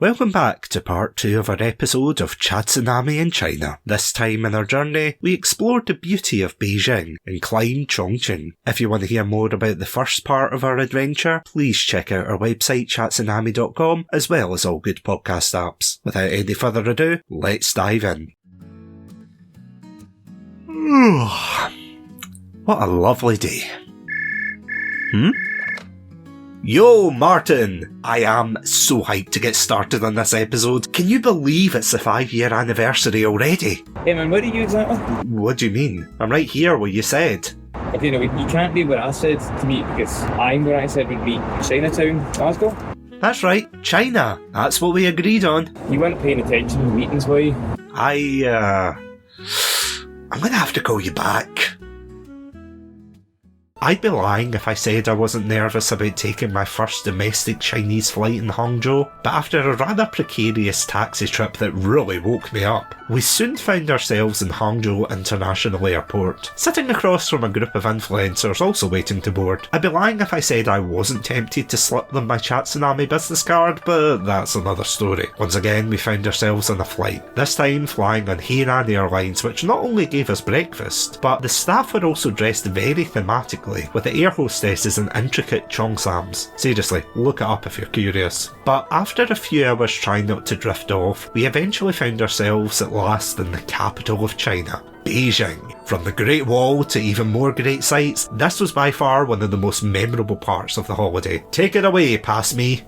Welcome back to part 2 of our episode of Chatsunami in China. This time in our journey, we explored the beauty of Beijing and climbed Chongqing. If you want to hear more about the first part of our adventure, please check out our website chatsunami.com as well as all good podcast apps. Without any further ado, let's dive in. What a lovely day. Yo, Martin! I am so hyped to get started on this episode. Can you believe it's the 5-year anniversary already? Hey man, where are you exactly? What do you mean? I'm right here where you said. Okay, no, you can't be where I said to meet because I'm where I said would be Chinatown, Glasgow. That's right, China. That's what we agreed on. You weren't paying attention in meetings, were you? I'm gonna have to call you back. I'd be lying if I said I wasn't nervous about taking my first domestic Chinese flight in Hangzhou, but after a rather precarious taxi trip that really woke me up, we soon found ourselves in Hangzhou International Airport, sitting across from a group of influencers also waiting to board. I'd be lying if I said I wasn't tempted to slip them my Chatsunami business card, but that's another story. Once again, we found ourselves on a flight, this time flying on Hainan Airlines, which not only gave us breakfast, but the staff were also dressed very thematically, with the air hostesses in intricate cheongsams. Seriously, look it up if you're curious. But after a few hours trying not to drift off, we eventually found ourselves at last in the capital of China, Beijing. From the Great Wall to even more great sights, this was by far one of the most memorable parts of the holiday. Take it away, past me.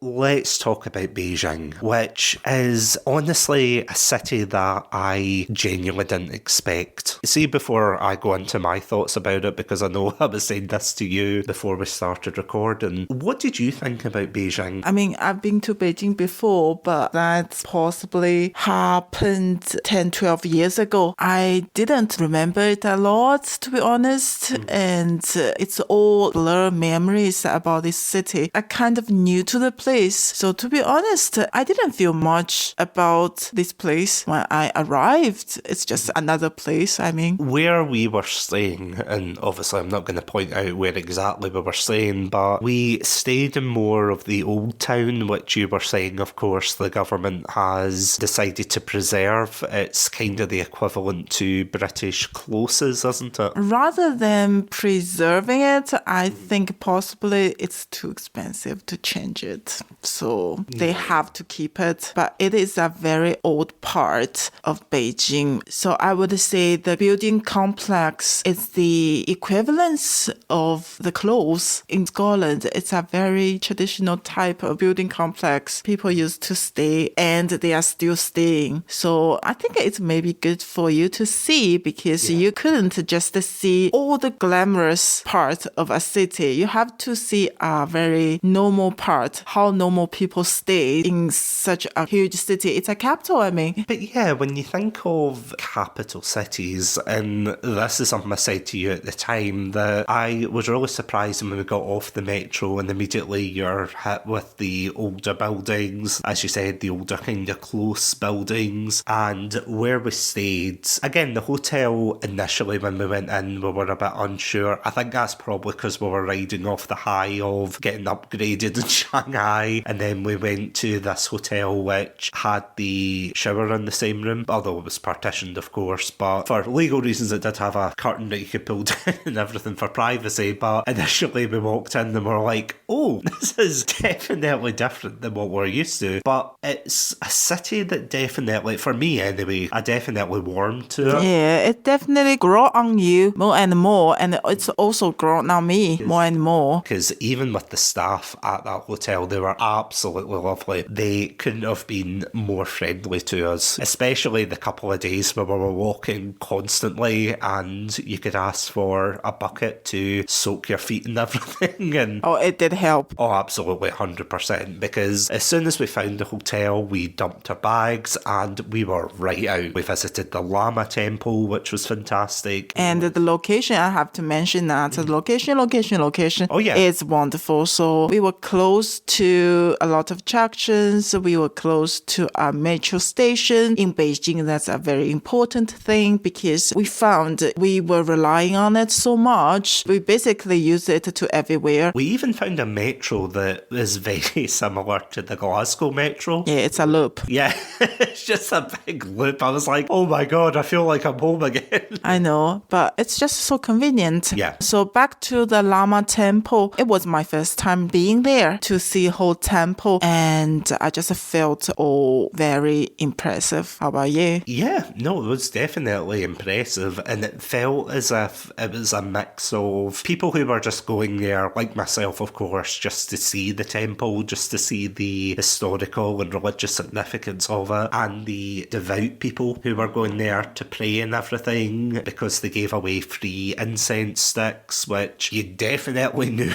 Let's talk about Beijing, which is honestly a city that I genuinely didn't expect. See, before I go into my thoughts about it, because I know I was saying this to you before we started recording, what did you think about Beijing? I mean, I've been to Beijing before, but that possibly happened 10, 12 years ago. I didn't remember it a lot, to be honest, and it's all blur memories about this city. I kind of new to the place. So to be honest, I didn't feel much about this place when I arrived. It's just another place, I mean. Where we were staying, and obviously I'm not going to point out where exactly we were staying, but we stayed in more of the old town, which you were saying, of course, the government has decided to preserve. It's kind of the equivalent to British closes, isn't it? Rather than preserving it, I think possibly it's too expensive to change it. So they have to keep it. But it is a very old part of Beijing. So I would say the building complex is the equivalence of the close in Scotland. It's a very traditional type of building complex. People used to stay and they are still staying. So I think it's maybe good for you to see because you couldn't just see all the glamorous part of a city. You have to see a very normal part, how normal people stay in such a huge city. It's a capital, I mean. But yeah, when you think of capital cities, and this is something I said to you at the time, that I was really surprised when we got off the metro and immediately you're hit with the older buildings, as you said, the older kind of close buildings, and where we stayed. Again, the hotel initially when we went in, we were a bit unsure. I think that's probably because we were riding off the high of getting upgraded in Shanghai, and then we went to this hotel which had the shower in the same room, although it was partitioned of course, but for legal reasons it did have a curtain that you could pull down and everything for privacy. But initially we walked in and we were like, oh, this is definitely different than what we're used to. But it's a city that definitely, for me anyway, I definitely warmed to it. Yeah, it definitely grew on you more and more, and it's also grown on me more and more. Because even with the staff at that hotel, they were absolutely lovely. They couldn't have been more friendly to us, especially the couple of days where we were walking constantly and you could ask for a bucket to soak your feet and everything. And oh, it did help. Oh, absolutely, 100%. Because as soon as we found the hotel, we dumped our bags and we were right out. We visited the Lama Temple, which was fantastic. And the location, I have to mention that. The location. Oh, yeah. It's wonderful. So we were close to to a lot of attractions. We were close to a metro station in Beijing. That's a very important thing because we found we were relying on it so much. We basically use it to everywhere. We even found a metro that is very similar to the Glasgow metro. Yeah, it's a loop. Yeah, it's just a big loop. I was like, oh my God, I feel like I'm home again. I know, but it's just so convenient. Yeah. So back to the Lama Temple. It was my first time being there to see whole temple, and I just felt very impressive. How about you? Yeah, no, it was definitely impressive, and it felt as if it was a mix of people who were just going there, like myself, of course, just to see the temple, just to see the historical and religious significance of it, and the devout people who were going there to pray and everything, because they gave away free incense sticks, which you definitely knew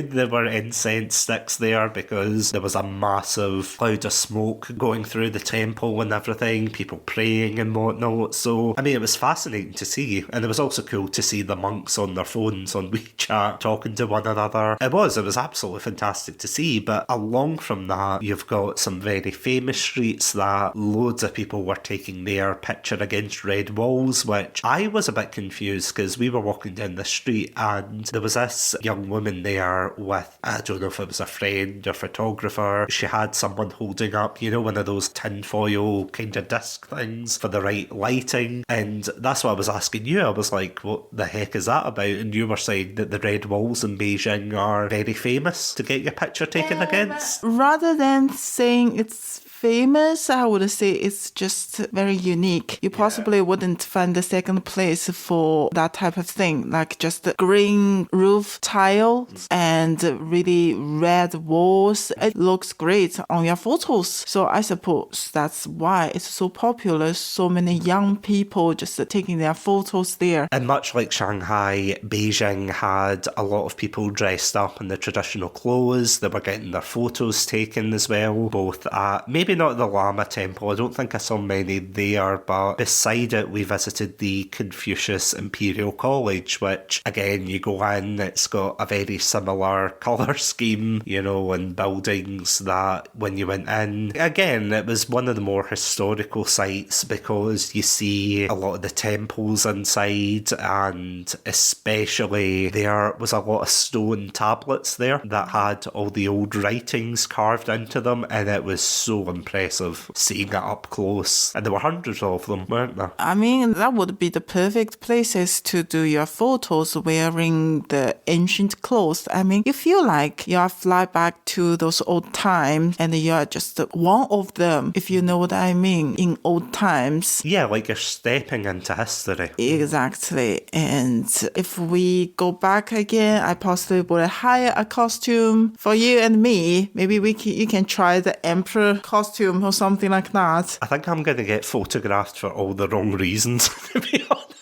there were incense sticks there because there was a massive cloud of smoke going through the temple and everything, people praying and whatnot. So, I mean, it was fascinating to see, and it was also cool to see the monks on their phones on WeChat talking to one another. It was absolutely fantastic to see, but along from that, you've got some very famous streets that loads of people were taking their picture against red walls, which I was a bit confused because we were walking down the street and there was this young woman there with, I don't know if it was a friend or photographer. She had someone holding up, you know, one of those tinfoil kind of disc things for the right lighting, and that's what I was asking you. I was like, what the heck is that about? And you were saying that the red walls in Beijing are very famous to get your picture taken against. Rather than saying it's famous, I would say it's just very unique. You possibly wouldn't find the second place for that type of thing, like just the green roof tiles and really red walls. It looks great on your photos. So I suppose that's why it's so popular. So many young people just taking their photos there. And much like Shanghai, Beijing had a lot of people dressed up in the traditional clothes. They were getting their photos taken as well, both at maybe not the Lama Temple. I don't think I saw many there, but beside it we visited the Confucius Imperial College, which again, you go in, it's got a very similar colour scheme, you know, and buildings that when you went in, again, it was one of the more historical sites because you see a lot of the temples inside, and especially there was a lot of stone tablets there that had all the old writings carved into them, and it was so impressive seeing it up close. And there were hundreds of them, weren't there? I mean, that would be the perfect places to do your photos wearing the ancient clothes. I mean, you feel like you are fly back to those old times and you are just one of them, if you know what I mean, in old times. Yeah, like you're stepping into history. Exactly. And if we go back again, I possibly would hire a costume for you and me. Maybe you can try the emperor costume or something like that. I think I'm going to get photographed for all the wrong reasons, to be honest.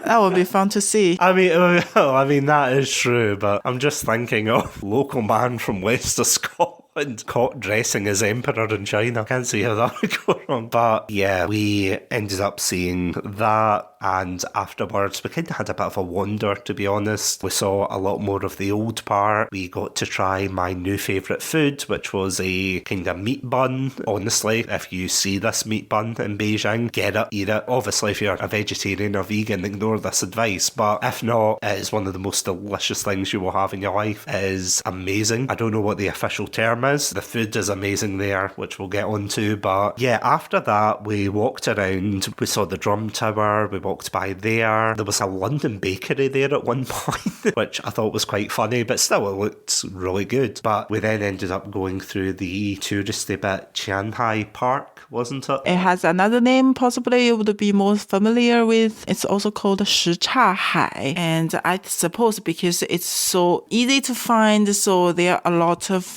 That would be fun to see. I mean, that is true, but I'm just thinking of local man from west of Scotland caught dressing as emperor in China. Can't see how that would go wrong. But yeah, we ended up seeing that, and afterwards we kind of had a bit of a wander, to be honest. We saw a lot more of the old part. We got to try my new favourite food, which was a kind of meat bun. Honestly, if you see this meat bun in Beijing, get it, eat it. Obviously, if you're a vegetarian or vegan, ignore this advice, but if not, it is one of the most delicious things you will have in your life. It is amazing. I don't know what the official term is. The food is amazing there, which we'll get onto, but yeah, after that we walked around. We saw the Drum Tower, we walked by there. There was a London bakery there at one point, which I thought was quite funny, but still it looked really good. But we then ended up going through the touristy bit, Qianhai Park, wasn't it? It has another name, possibly you would be more familiar with. It's also called Strachan, and I suppose because it's so easy to find, so there are a lot of,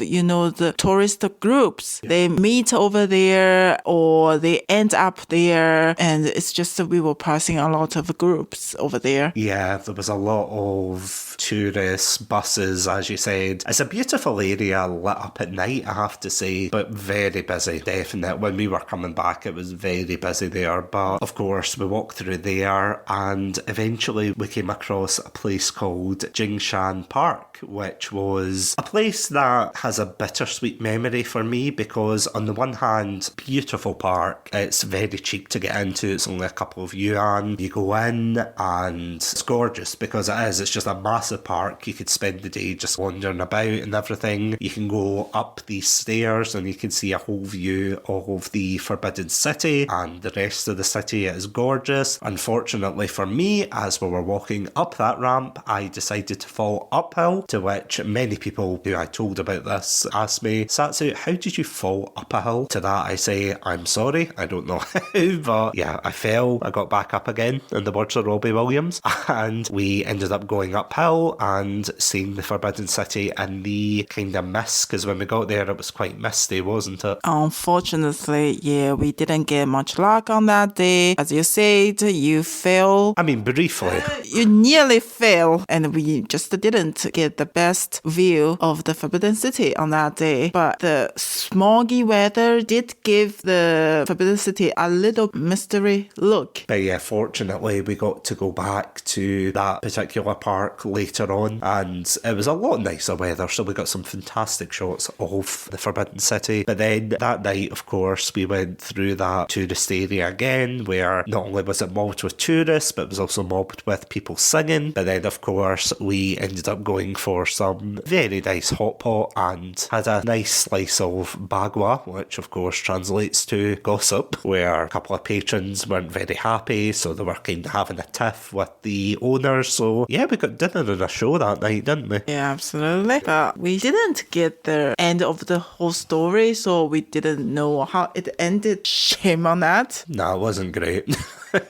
the tourist groups. They meet over there or they end up there, and it's just we were passing a lot of groups over there. Yeah, there was a lot of tourists, buses, as you said. It's a beautiful area lit up at night, I have to say, but very busy, definitely. When we were coming back, it was very busy there. But of course, we walked through there and eventually we came across a place called Jingshan Park, which was a place that has a bittersweet memory for me because on the one hand, beautiful park, it's very cheap to get into, it's only a couple of yuan. You go in and it's gorgeous because it is, it's just a massive park. You could spend the day just wandering about and everything. You can go up these stairs and you can see a whole view of the Forbidden City and the rest of the city. It is gorgeous. Unfortunately for me, as we were walking up that ramp, I decided to fall uphill, to which many people who I told about this asked me, Satsu, how did you fall up a hill? To that I say, I'm sorry, I don't know how, but yeah, I fell, I got back up again, in the words of Robbie Williams, and we ended up going uphill and seeing the Forbidden City in the kind of mist, because when we got there it was quite misty, wasn't it? Unfortunately, yeah, we didn't get much luck on that day. As you said, you fell. I mean, briefly. You nearly fell, and we just didn't get the best view of the Forbidden City on that day. But the smoggy weather did give the Forbidden City a little mystery look. But yeah, fortunately we got to go back to that particular park later on, and it was a lot nicer weather, so we got some fantastic shots of the Forbidden City. But then that night, of course, we went through that tourist area again, where not only was it mobbed with tourists, but it was also mobbed with people singing. But then, of course, we ended up going for some very nice hot pot and had a nice slice of bagua, which of course translates to gossip, where a couple of patrons weren't very happy, so they were kind of having a tiff with the owners. So yeah, we got dinner and a show that night, didn't we? Yeah, absolutely. But we didn't get the end of the whole story, so we didn't know how it ended. Shame on that. No, it wasn't great.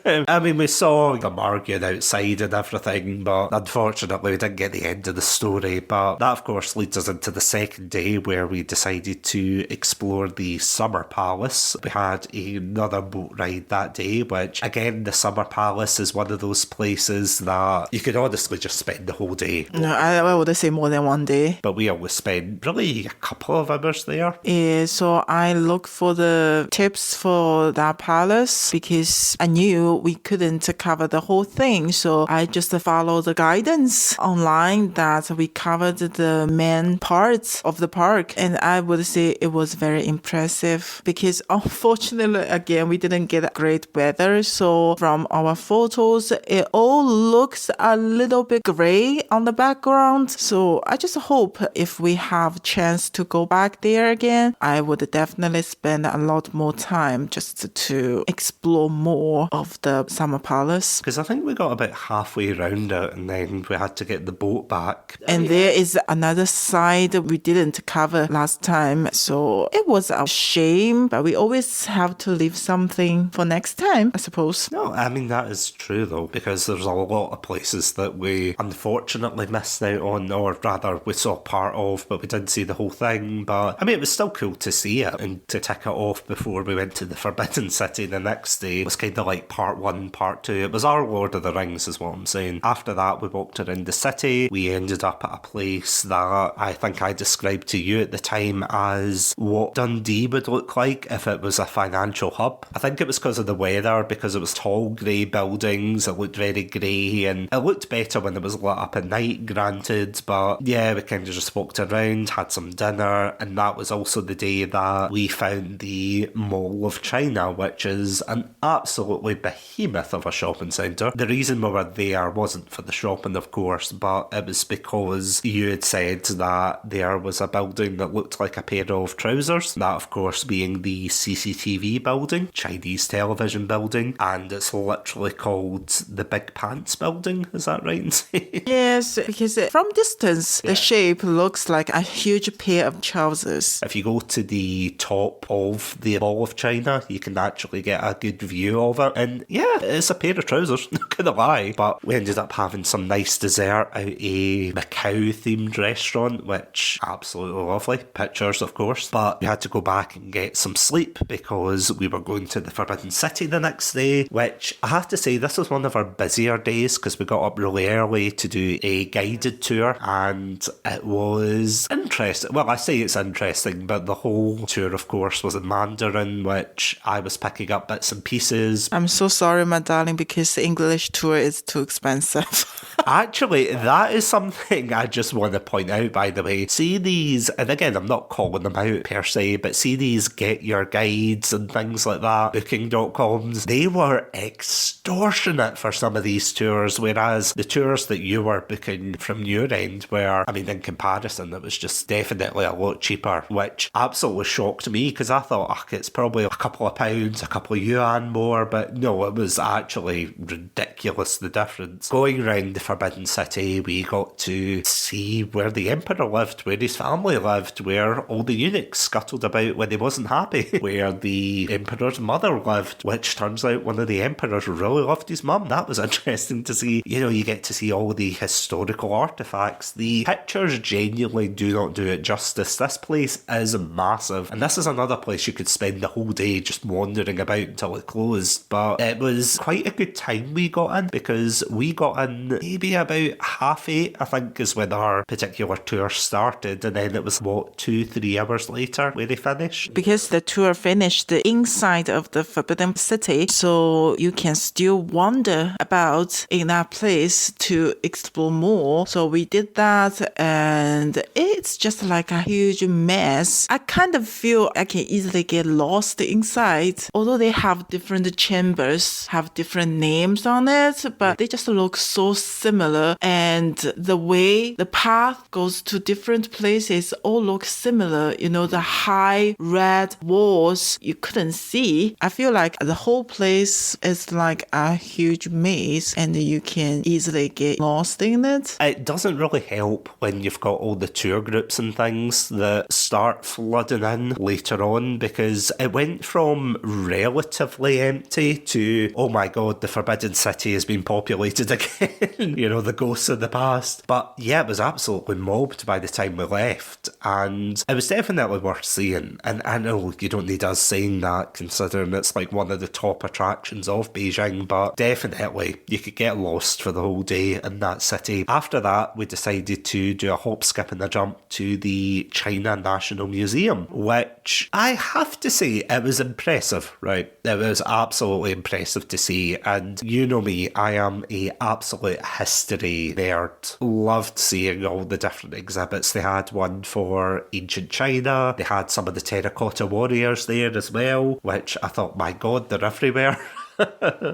I mean, we saw them arguing outside and everything, but unfortunately we didn't get the end of the story. But that, of course, leads us into the second day, where we decided to explore the Summer Palace. We had another boat ride that day, which, again, the Summer Palace is one of those places that you could honestly just spend the whole day. No, I would say more than one day. But we always spend really a couple of hours there. Yeah, so I look for the tips for that palace because I knew we couldn't cover the whole thing. So I just followed the guidance online that we covered the main parts of the park. And I would say it was very impressive because unfortunately, again, we didn't get great weather. So from our photos, it all looks a little bit gray on the background. So I just hope if we have chance to go back there again, I would definitely spend a lot more time just to explore more of the Summer Palace. Because I think we got about halfway around it and then we had to get the boat back. And there is another side we didn't cover last time. So it was a shame, but we always have to leave something for next time, I suppose. No, I mean, that is true though, because there's a lot of places that we unfortunately missed out on, or rather we saw part of, but we didn't see the whole thing. But I mean, it was still cool to see it and to tick it off before we went to the Forbidden City the next day. It was kind of like part one, part two. It was our Lord of the Rings is what I'm saying. After that, we walked around the city. We ended up at a place that I think I described to you at the time as what Dundee would look like if it was a financial hub. I think it was because of the weather, because it was tall grey buildings. It looked very grey and it looked better when it was lit up at night, granted. But yeah, we kind of just walked around, had some dinner, and that was also the day that we found the Mall of China, which is an absolutely behemoth of a shopping centre. The reason we were there wasn't for the shopping, of course, but it was because you had said that there was a building that looked like a pair of trousers. That, of course, being the CCTV building, Chinese television building, and it's literally called the Big Pants building. Is that right? Yes, because from distance, the shape looks like a huge pair of trousers. If you go to the top of the Mall of China, you can actually get a good view of it. And And yeah, it's a pair of trousers, not gonna lie. But we ended up having some nice dessert out a Macau-themed restaurant, which absolutely lovely. Pictures, of course. But we had to go back and get some sleep because we were going to the Forbidden City the next day, which I have to say, this was one of our busier days because we got up really early to do a guided tour, and it was interesting. Well, I say it's interesting, but the whole tour, of course, was in Mandarin, which I was picking up bits and pieces. I'm so sorry, my darling, because the English tour is too expensive. Actually, that is something I just want to point out, by the way. See these, and again, I'm not calling them out per se, but see these Get Your Guides and things like that, booking.coms, they were extortionate for some of these tours, whereas the tours that you were booking from your end were, I mean, in comparison, it was just definitely a lot cheaper, which absolutely shocked me because I thought, it's probably a couple of pounds, a couple of yuan more, but no, it was actually ridiculous, the difference. Going around the Forbidden City, we got to see where the Emperor lived, where his family lived, where all the eunuchs scuttled about when he wasn't happy, where the Emperor's mother lived, which turns out one of the Emperors really loved his mum. That was interesting to see. You know, you get to see all the historical artifacts. The pictures genuinely do not do it justice. This place is massive, and this is another place you could spend the whole day just wandering about until it closed, but it was quite a good time we got in because we got in maybe about 8:30, I think, is when our particular tour started, and then it was, 2-3 hours later where they finished. Because the tour finished inside of the Forbidden City, so you can still wander about in that place to explore more. So we did that, and it's just like a huge mess. I kind of feel I can easily get lost inside, although they have different chambers, have different names on it, but they just look so similar, and the way the path goes to different places all look similar. You know, the high red walls you couldn't see. I feel like the whole place is like a huge maze, and you can easily get lost in it. It doesn't really help when you've got all the tour groups and things that start flooding in later on, because it went from relatively empty to, oh my god, the Forbidden City has been populated again. You know, the ghosts of the past. But yeah, it was absolutely mobbed by the time we left, and it was definitely worth seeing. And I know you don't need us saying that, considering it's like one of the top attractions of Beijing, but definitely you could get lost for the whole day in that city. After that, we decided to do a hop, skip and a jump to the China National Museum, which I have to say, it was impressive, right? It was absolutely impressive to see, and you know me, I am a absolute history nerd. Loved seeing all the different exhibits. They had one for ancient China, they had some of the terracotta warriors there as well, which I thought, my god, they're everywhere.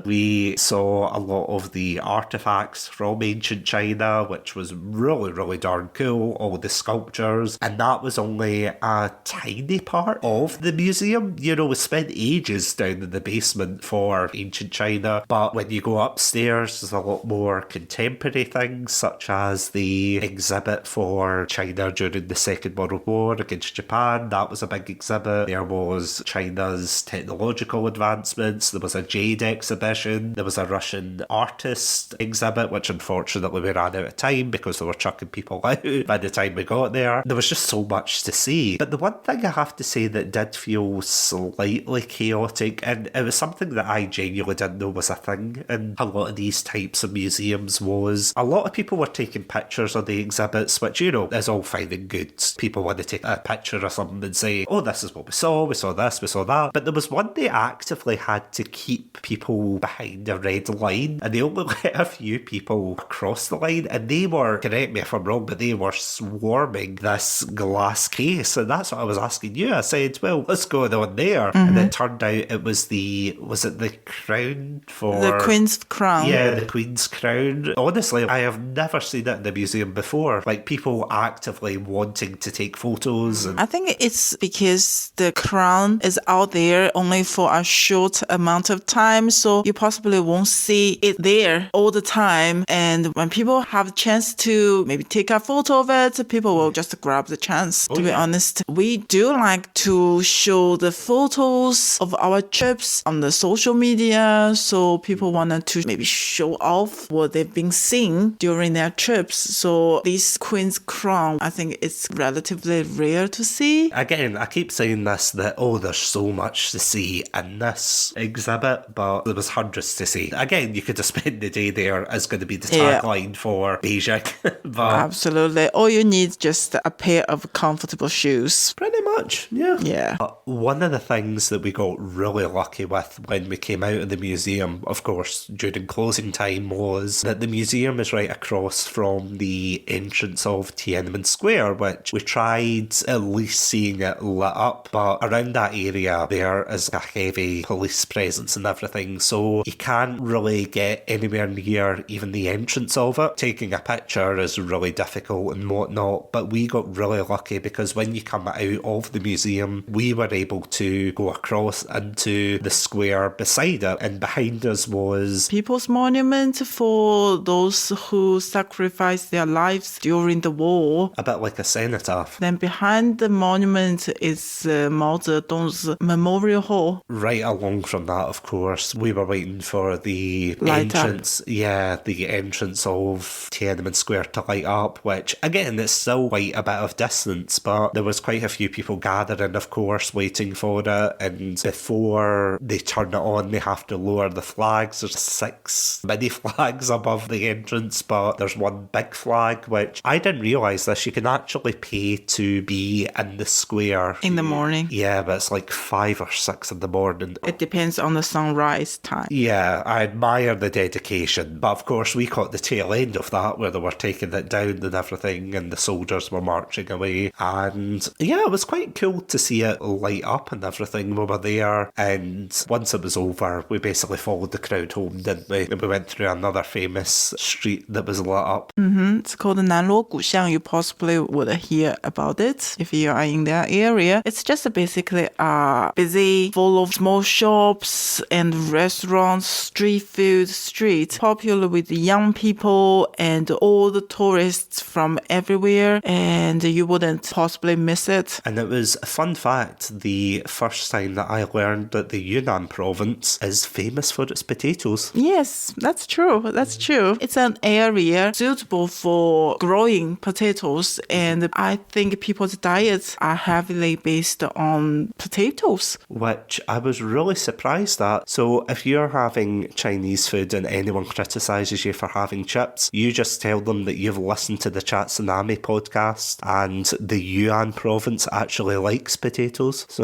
We saw a lot of the artifacts from ancient China, which was really, really darn cool, all the sculptures, and that was only a tiny part of the museum. You know, we spent ages down in the basement for ancient China, but when you go upstairs, there's a lot more contemporary things, such as the exhibit for China during the Second World War against Japan. That was a big exhibit. There was China's technological advancements. There was a jade exhibition. There was a Russian artist exhibit, which unfortunately we ran out of time because they were chucking people out by the time we got there. There was just so much to see. But the one thing I have to say that did feel slightly chaotic, and it was something that I genuinely didn't know was a thing in a lot of these types of museums, was a lot of people were taking pictures of the exhibits, which, you know, is all fine and good. People want to take a picture of something and say, oh, this is what we saw this, we saw that. But there was one they actively had to keep people behind a red line, and they only let a few people across the line, and they were, correct me if I'm wrong, but they were swarming this glass case, and that's what I was asking you. I said, well, what's going on there? And it turned out it was was it the crown for... The Queen's crown. Yeah, the Queen's crown. Honestly, I have never seen it in the museum before. Like, people actively wanting to take photos. And... I think it's because the crown is out there only for a short amount of time, time, so you possibly won't see it there all the time. And when people have a chance to maybe take a photo of it, people will just grab the chance. To be honest, we do like to show the photos of our trips on the social media, so people wanted to maybe show off what they've been seeing during their trips. So this Queen's Crown, I think it's relatively rare to see. Again, I keep saying this, that, there's so much to see in this exhibit, but there was hundreds to see. Again, you could have spent the day there, is going to be the tagline for Beijing. But absolutely. All you need just a pair of comfortable shoes. Pretty much, yeah. Yeah. One of the things that we got really lucky with when we came out of the museum, of course, during closing time, was that the museum is right across from the entrance of Tiananmen Square, which we tried at least seeing it lit up, but around that area there is a heavy police presence and everything, so you can't really get anywhere near even the entrance of it. Taking a picture is really difficult and whatnot, but we got really lucky because when you come out of the museum, we were able to go across into the square beside it, and behind us was People's Monument for those who sacrificed their lives during the war. a bit like a cenotaph. Then behind the monument is Mao Zedong's Memorial Hall. Right along from that, of course, we were waiting for the Light entrance. up. Yeah, the entrance of Tiananmen Square to light up, which again, it's still quite a bit of distance, but there was quite a few people gathering, of course, waiting for it. And before they turn it on, they have to lower the flags. There's 6 mini flags above the entrance, but there's one big flag, which I didn't realise this. You can actually pay to be in the square In the morning. Yeah, but it's like 5 or 6 in the morning. It depends on the sunrise time. Yeah, I admire the dedication, but of course we caught the tail end of that where they were taking it down and everything, and the soldiers were marching away, and yeah, it was quite cool to see it light up and everything. We were there, and once it was over, we basically followed the crowd home, didn't we? And we went through another famous street that was lit up. It's called Nanluo Guxiang. You possibly would hear about it if you are in that area. It's just basically a busy, full of small shops and restaurants, street food street, popular with young people and all the tourists from everywhere, and you wouldn't possibly miss it. And it was a fun fact, the first time that I learned that the Yunnan province is famous for its potatoes. Yes, that's true. That's true. It's an area suitable for growing potatoes, and I think people's diets are heavily based on potatoes. Which I was really surprised at. So if you're having Chinese food and anyone criticises you for having chips, you just tell them that you've listened to the Chatsunami podcast and the Yunnan province actually likes potatoes. So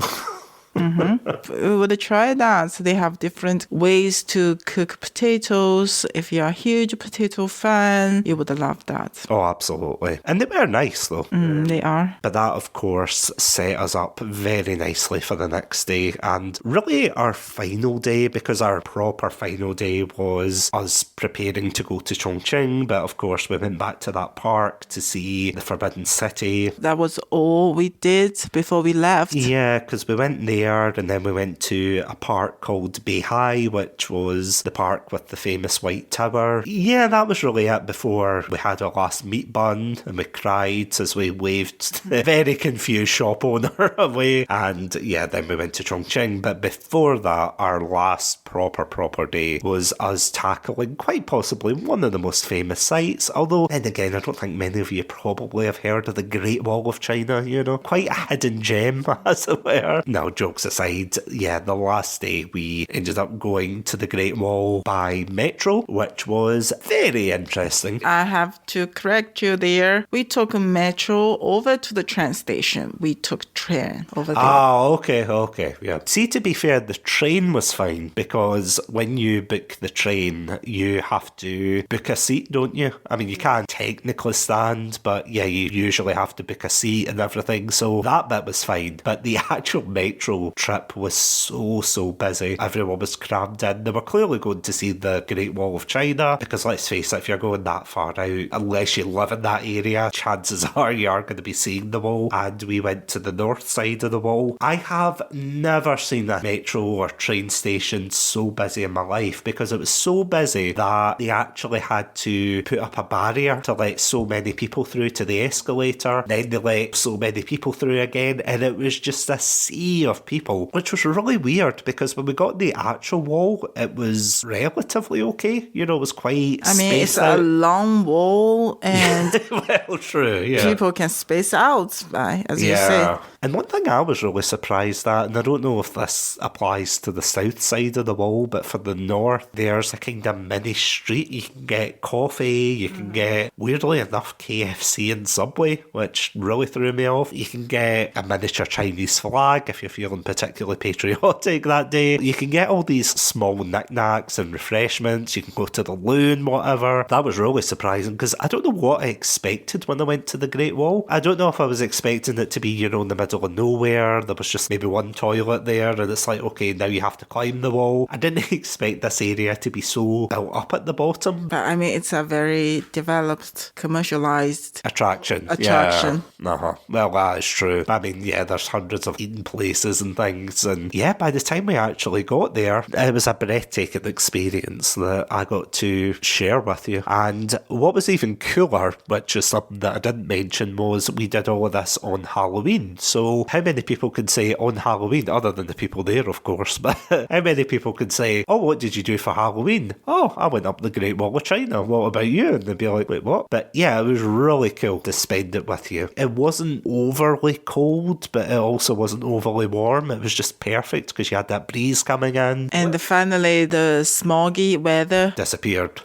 We would try that. So they have different ways to cook potatoes. If you're a huge potato fan, you would love that. Oh, absolutely. And they were nice though. They are. But that, of course, set us up very nicely for the next day, and really our final day, because our proper final day was us preparing to go to Chongqing, but of course we went back to that park to see the Forbidden City. That was all we did before we left. Yeah, because we went there and then we went to a park called Beihai, which was the park with the famous White Tower. Yeah, that was really it before we had our last meat bun and we cried as we waved the very confused shop owner away. And yeah, then we went to Chongqing. But before that, our last proper day was us tackling quite possibly one of the most famous sites. Although, then again, I don't think many of you probably have heard of the Great Wall of China, you know, quite a hidden gem, as it were. No, jokes aside, yeah, the last day we ended up going to the Great Wall by metro, which was very interesting. I have to correct you there. We took a metro over to the train station. We took train over there. Oh, okay, yeah. See, to be fair, the train was fine because when you book the train, you have to book a seat, don't you? I mean, you can't technically stand, but yeah, you usually have to book a seat and everything, so that bit was fine. But the actual metro actual trip was so busy. Everyone was crammed in. They were clearly going to see the Great Wall of China, because let's face it, if you're going that far out, unless you live in that area, chances are you are going to be seeing the wall. And we went to the north side of the wall. I have never seen a metro or train station so busy in my life, because it was so busy that they actually had to put up a barrier to let so many people through to the escalator. Then they let so many people through again, and it was just a sea of people, which was really weird, because when we got the actual wall, it was relatively okay. You know, it was quite it's out. a long wall, and well, true, yeah. people can space out, right, as you say. And one thing I was really surprised at, and I don't know if this applies to the south side of the wall, but for the north, there's a kind of mini street. You can get coffee, you can get, weirdly enough, KFC and Subway, which really threw me off. You can get a miniature Chinese flag if you're feeling particularly patriotic that day. You can get all these small knickknacks and refreshments. You can go to the loon, whatever. That was really surprising, because I don't know what I expected when I went to the Great Wall. I don't know if I was expecting it to be, you know, in the middle of nowhere. There was just maybe one toilet there, and it's like, okay, now you have to climb the wall. I didn't expect this area to be so built up at the bottom. But I mean, it's a very developed, commercialized attraction. Yeah. Well, that is true. I mean, yeah, there's hundreds of eating places and things, and yeah, by the time we actually got there, it was a breathtaking experience that I got to share with you. And what was even cooler, which is something that I didn't mention, was we did all of this on Halloween. So how many people can say on Halloween, other than the people there, of course, but how many people can say, oh, what did you do for Halloween? Oh, I went up the Great Wall of China. What about you? And they'd be like, wait, what? But yeah, it was really cool to spend it with you. It wasn't overly cold, but it also wasn't overly warm. It was just perfect, because you had that breeze coming in. And finally, the smoggy weather disappeared.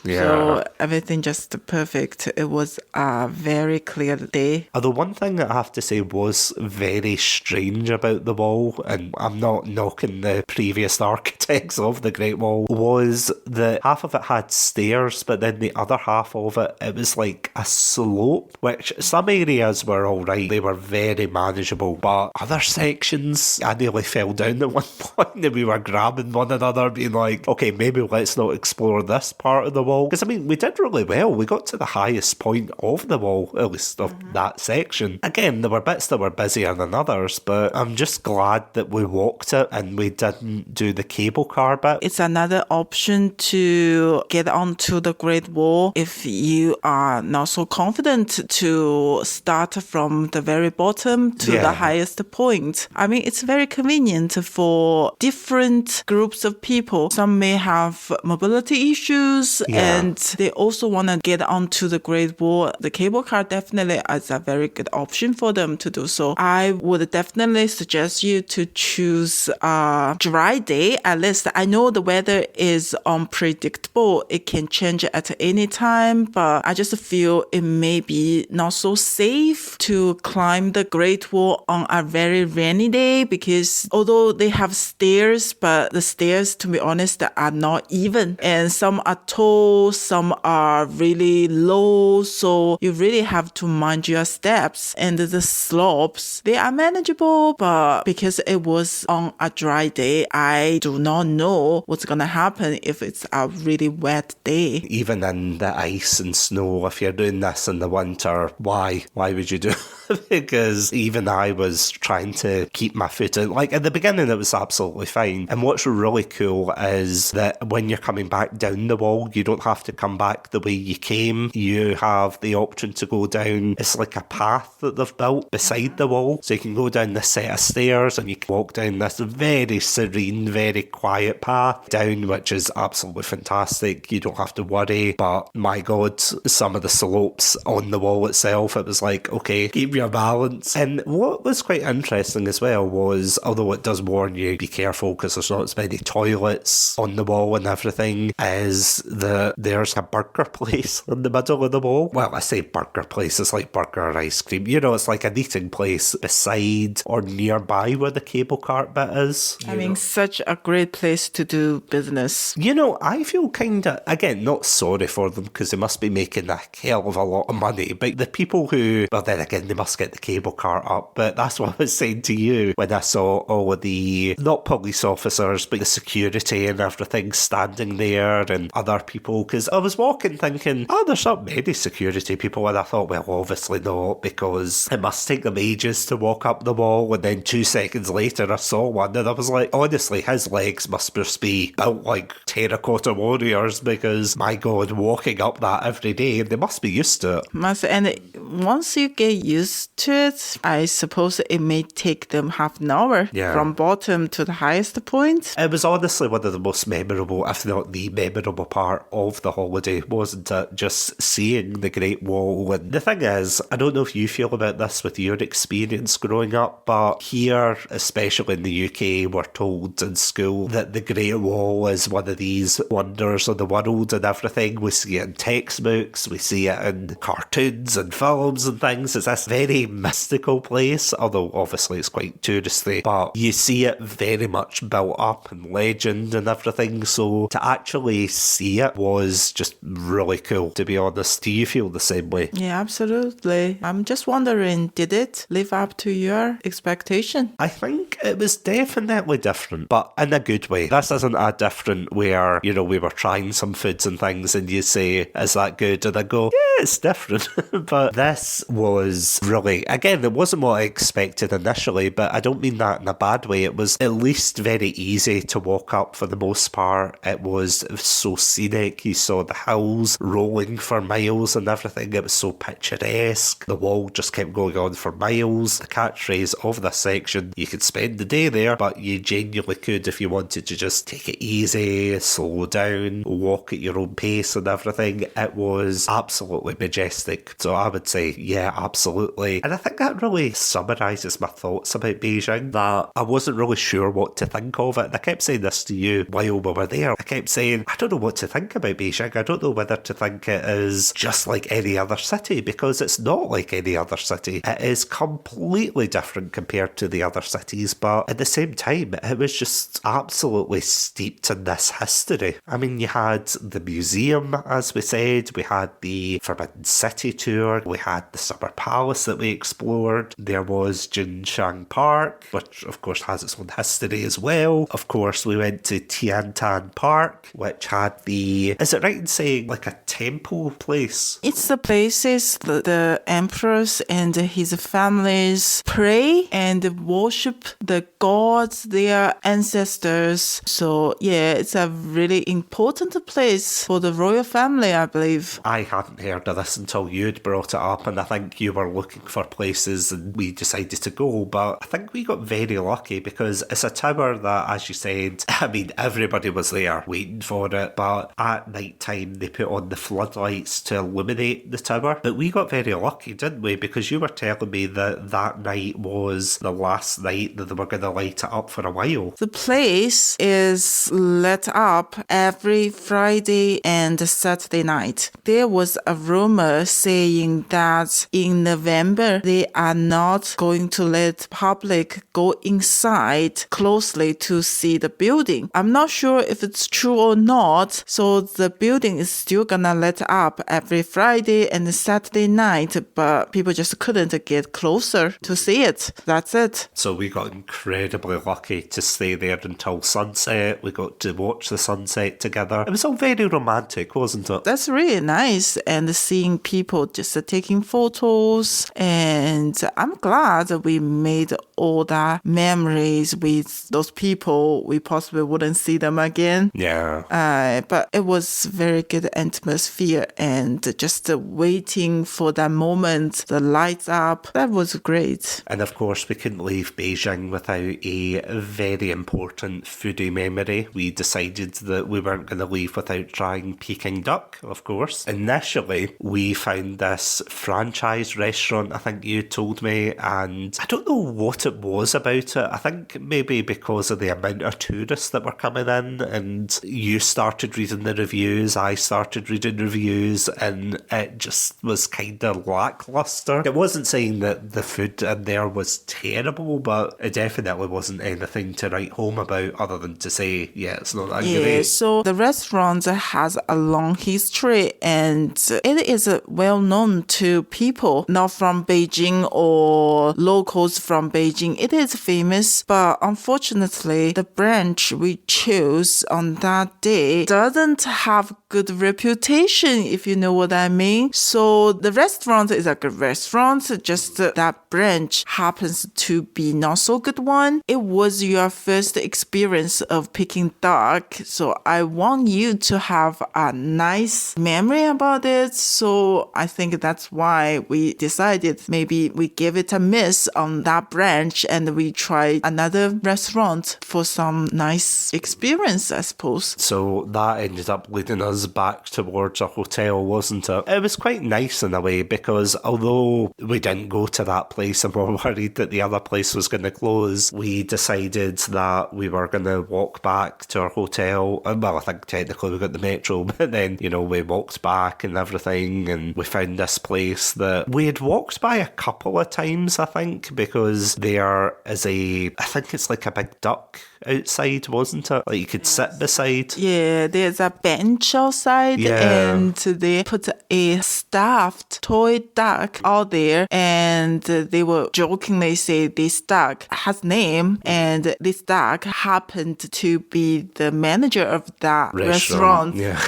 Yeah. So everything just perfect. It was a very clear day. Although one thing that I have to say was very strange about the wall, and I'm not knocking the previous architects of the Great Wall, was that half of it had stairs, but then the other half of it was like a slope, which some areas were alright, they were very manageable, but other sections, I nearly fell down at one point, and we were grabbing one another, being like, okay, maybe let's not explore this part of the wall, because I mean, we did really well. We got to the highest point of the wall, at least of that section. Again, there were bits that were busier than others, but I'm just glad that we walked it and we didn't do the cable car bit. It's another option to get onto the Great Wall if you are not so confident to start from the very bottom to the highest point. I mean, it's very convenient for different groups of people. Some may have mobility issues and they also want to get onto the Great Wall. The cable car definitely is a very good option for them to do so. I would definitely suggest you to choose a dry day. At least I know the weather is unpredictable. It can change at any time, but I just feel it may be not so safe to climb the Great Wall on a very rainy day, because although they have stairs, but the stairs, to be honest, are not even. And some are tall, some are really low, so you really have to mind your steps. And the slopes, they are manageable, but because it was on a dry day, I do not know what's going to happen if it's a really wet day. Even in the ice and snow, if you're doing this in the winter, why would you do it? Because even I was trying to keep my foot in. Like at the beginning, it was absolutely fine. And what's really cool is that when you're coming back down the wall, you don't have to come back the way you came. You have the option to go down. It's like a path that they've built beside the wall. So you can go down this set of stairs and you can walk down this very serene, very quiet path down, which is absolutely fantastic. You don't have to worry. But my God, some of the slopes on the wall itself, it was like, okay, keep your balance. And what was quite interesting as well was, although it does warn you, be careful because there's not as many toilets on the wall and everything, is that there's a burger place in the middle of the wall. Well, I say burger place, it's like burger or ice cream. You know, it's like an eating place beside or nearby where the cable cart bit is. I mean, such a great place to do business. You know, I feel kind of, again, not sorry for them because they must be making a hell of a lot of money, but the people who, well then again, they must get the cable cart up, but that's what I was saying to you when I saw all of the, not police officers, but the security and everything standing there and other people, because I was walking thinking, oh, there's not many security people, and I thought, well, obviously not, because it must take them ages to walk up the wall, and then 2 seconds later I saw one, and I was like, honestly, his legs must just be built like terracotta warriors, because, my God, walking up that every day, they must be used to it. And once you get used to it, I suppose it may take them half an hour from bottom to the highest point. It was honestly one of the most memorable, if not the memorable part of the holiday, wasn't it? Just seeing the Great Wall. And the thing is, I don't know if you feel about this with your experience growing up, but here, especially in the UK, we're told in school that the Great Wall is one of these wonders of the world and everything. We see it in textbooks, we see it in cartoons and films and things. It's this very mystical place, although obviously it's quite touristy, but you see it very much built up in legend and everything, so to actually see it was just really cool, to be honest. Do you feel the same way? Yeah, absolutely. I'm just wondering, did it live up to your expectation? I think it was definitely different, but in a good way. This isn't a different where, you know, we were trying some foods and things and you say, is that good? And I go, yeah, it's different. But this was really, again, it wasn't what I expected initially, but I don't mean that in a bad way. It was at least very easy to walk up for the most part. It was so scenic. You saw the hills rolling for miles and everything. It was so picturesque. The wall just kept going on for miles. The catchphrase of this section, you could spend the day there, but you genuinely could if you wanted to just take it easy, slow down, walk at your own pace and everything. It was absolutely majestic. So I would say, yeah, absolutely. And I think that really summarises my thoughts about Beijing, that I wasn't really sure what to think of it. And I kept saying this to you while we were there. I kept saying, I don't know what to think about Beijing. I don't know whether to think it is just like any other city, because it's not like any other city. It is completely different compared to the other cities, but at the same time, it was just absolutely steeped in this history. I mean, you had the museum, as we said, we had the Forbidden City tour, we had the Summer Palace that we explored, there was Jinshan Park, which of course has its own history as well. Of course, we went to Tiantan Park, which had the, is it right in saying like a temple place? It's the places the emperors and his families pray and worship the gods, their ancestors. So yeah, it's a really important place for the royal family, I believe. I hadn't heard of this until you'd brought it up, and I think you were looking for places and we decided to go, but I think we got very lucky because it's a tower that, as you said, I mean, everybody was there waiting for it, but at night time they put on the floodlights to illuminate the tower. But we got very lucky, didn't we? Because you were telling me that that night was the last night that they were going to light it up for a while. The place is lit up every Friday and Saturday night. There was a rumor saying that in November they are not going to let public go inside closely to see the building. I'm not sure if it's true or not, so the building is still gonna let up every Friday and Saturday night, but people just couldn't get closer to see it. That's it. So we got incredibly lucky to stay there until sunset. We got to watch the sunset together. It was all very romantic, wasn't it? That's really nice, and seeing people just taking photos, and I'm glad that we made all the memories with those people. We possibly wouldn't see them again. Yeah. But it was very good atmosphere, and just waiting for that moment, the lights up, that was great. And of course, we couldn't leave Beijing without a very important foodie memory. We decided that we weren't going to leave without trying Peking duck, of course. Initially, we found this franchise restaurant, I think you told me, and I don't know what it was about it. I think maybe because of the amount of tourists that were coming in, and you started reading the reviews, I started reading reviews, and it just was kind of lackluster. It wasn't saying that the food in there was terrible, but it definitely wasn't anything to write home about other than to say, yeah, it's not that great. So the restaurant has a long history, and it is well known to people not from Beijing or locals from from Beijing. It is famous, but unfortunately, the branch we chose on that day doesn't have good reputation, if you know what I mean. So the restaurant is a good restaurant, just that branch happens to be not so good one. It was your first experience of Peking duck, so I want you to have a nice memory about it. So I think that's why we decided maybe we give it a miss on that branch and we try another restaurant for some nice experience, I suppose. So that ended up leading us back towards a hotel, wasn't it? It was quite nice in a way, because although we didn't go to that place and were worried that the other place was going to close, we decided that we were going to walk back to our hotel. Well, I think technically we got the metro, but then, you know, we walked back and everything, and we found this place that we had walked by a couple of times, I think, because there is I think it's like a big duck outside, wasn't it? Like you could sit beside. Yeah, there's a bench outside, Yeah. and they put a stuffed toy duck out there, and they were jokingly say this duck has name, and this duck happened to be the manager of that restaurant. Yeah.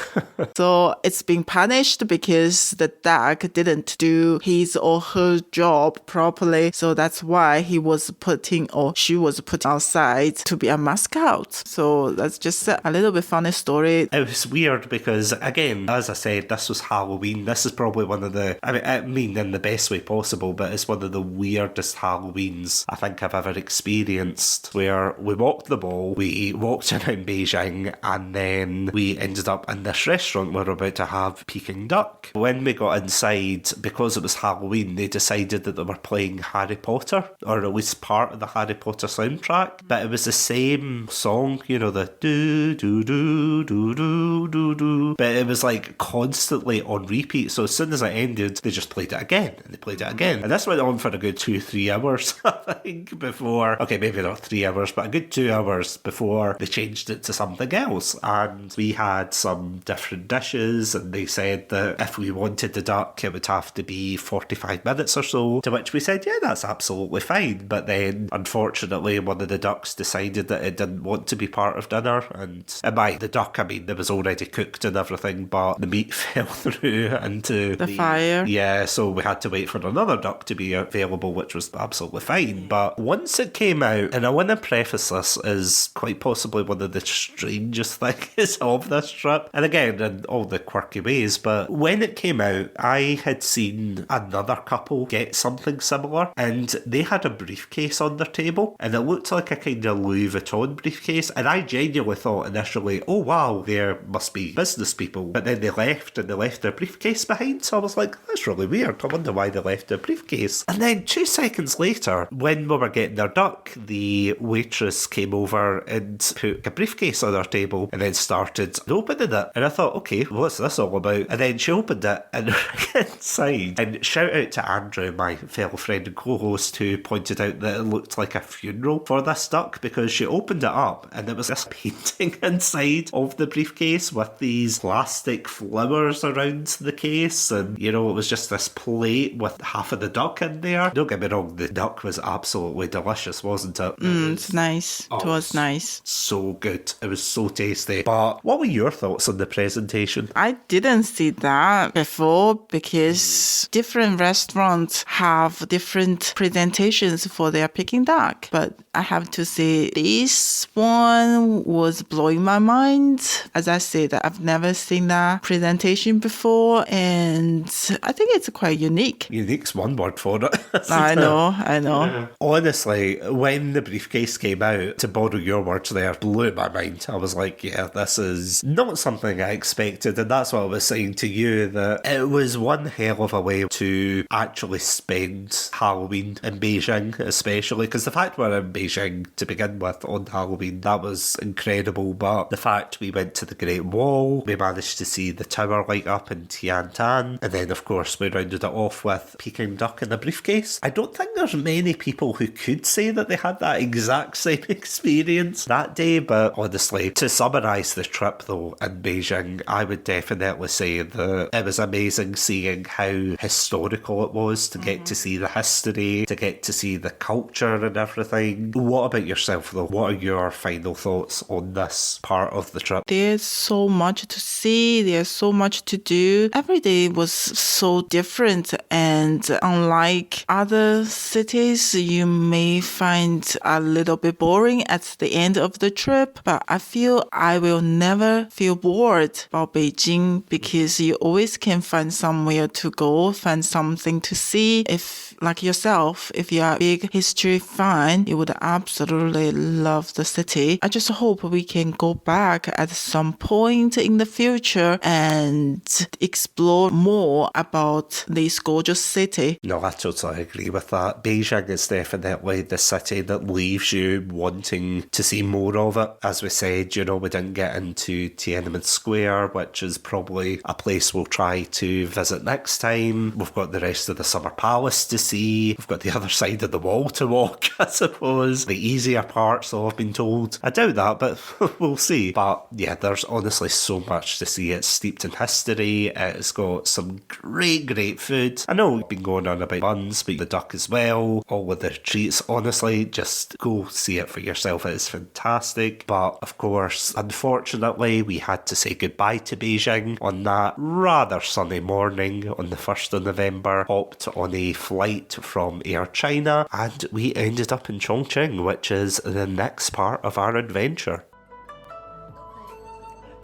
So it's being punished because the duck didn't do his or her job properly. So that's why she was put outside to be a mascot. So that's just a little bit funny story. It was weird because, again, as I said, this was Halloween. This is probably one of the, I mean in the best way possible, but it's one of the weirdest Halloweens I think I've ever experienced, where we walked the mall, we walked around Beijing, and then we ended up in this restaurant where we're about to have Peking duck. When we got inside, because it was Halloween, they decided that they were playing Harry Potter, or at least part of the Harry Potter soundtrack, but it was the same song, you know, the do do do do do do do, but it was like constantly on repeat. So as soon as it ended, they just played it again, and they played it again, and this went on for a good 2-3 hours I think, before, okay, maybe not 3 hours, but a good 2 hours before they changed it to something else. And we had some different dishes, and they said that if we wanted the duck, it would have to be 45 minutes or so, to which we said, yeah, that's absolutely fine. But then, unfortunately, one of the ducks decided that it didn't want to be part of dinner, and by the duck, I mean, it was already cooked and everything, but the meat fell through into The fire. Yeah, so we had to wait for another duck to be available, which was absolutely fine. But once it came out, and I want to preface this as quite possibly one of the strangest things of this trip, and again, in all the quirky ways, but when it came out, I had seen another couple get something similar, and they had a briefcase on their table, and it looked like a kind of Louis Vuitton briefcase, and I genuinely thought initially, oh wow, there must be business people, but then they left, and they left their briefcase behind, so I was like, that's really weird, I wonder why they left their briefcase. And then 2 seconds later, when we were getting our duck, the waitress came over and put a briefcase on our table, and then started opening it, and I thought, okay, what's this all about? And then she opened it, and inside, and shout out to Andrew, my fellow friend and co-host, who pointed out that it looked like a funeral for this duck, because she opened it up, and there was this painting inside of the briefcase with these plastic flowers around the case, and, you know, it was just this plate with half of the duck in there. Don't get me wrong, the duck was absolutely delicious, wasn't it? It's nice. It was nice. So good. It was so tasty. But what were your thoughts on the presentation? I didn't see that before because different restaurants have different presentations for their Peking duck. But I have to say this one was blowing my mind. As I said, I've never seen that presentation before, and I think it's quite unique. Unique's one word for it. I know. Honestly, when the briefcase came out, to borrow your words there, blew my mind. I was like, yeah, this is not something I expected, and that's what I was saying to you, that it was one hell of a way to actually spend Halloween in Beijing, especially, because the fact we're in Beijing to begin with on Halloween, that was incredible, but the fact we went to the Great Wall, we managed to see the tower light up in Tiantan, and then of course we rounded it off with Peking duck in a briefcase. I don't think there's many people who could say that they had that exact same experience that day, but honestly, to summarise the trip though in Beijing, I would definitely say that it was amazing seeing how historical it was, to get to see the history, to get to see the culture and everything. What about yourself though? What are your final thoughts on this part of the trip? There's so much to see, there's so much to do. Every day was so different, and unlike other cities, you may find a little bit boring at the end of the trip, but I feel I will never feel bored about Beijing because you always can find somewhere to go, find something to see. If, like yourself, if you are a big history fan, you would absolutely love the city. I just hope we can go back at some point in the future and explore more about this gorgeous city. No, I totally agree with that. Beijing is definitely the city that leaves you wanting to see more of it. As we said, we didn't get into Tiananmen Square, which is probably a place we'll try to visit next time. We've got the rest of the Summer Palace to see. We've got the other side of the wall to walk, I suppose. The easier parts, so I've been told. I doubt that, but we'll see. But yeah, there's honestly so much to see. It's steeped in history. It's got some great food. I know we've been going on about buns, but the duck as well. All of the treats. Honestly, just go see it for yourself. It is fantastic. But of course, unfortunately, we had to say goodbye to Beijing on that rather sunny morning on the 1st of November. Hopped on a flight from Air China and we ended up in Chongqing, which is the next part of our adventure.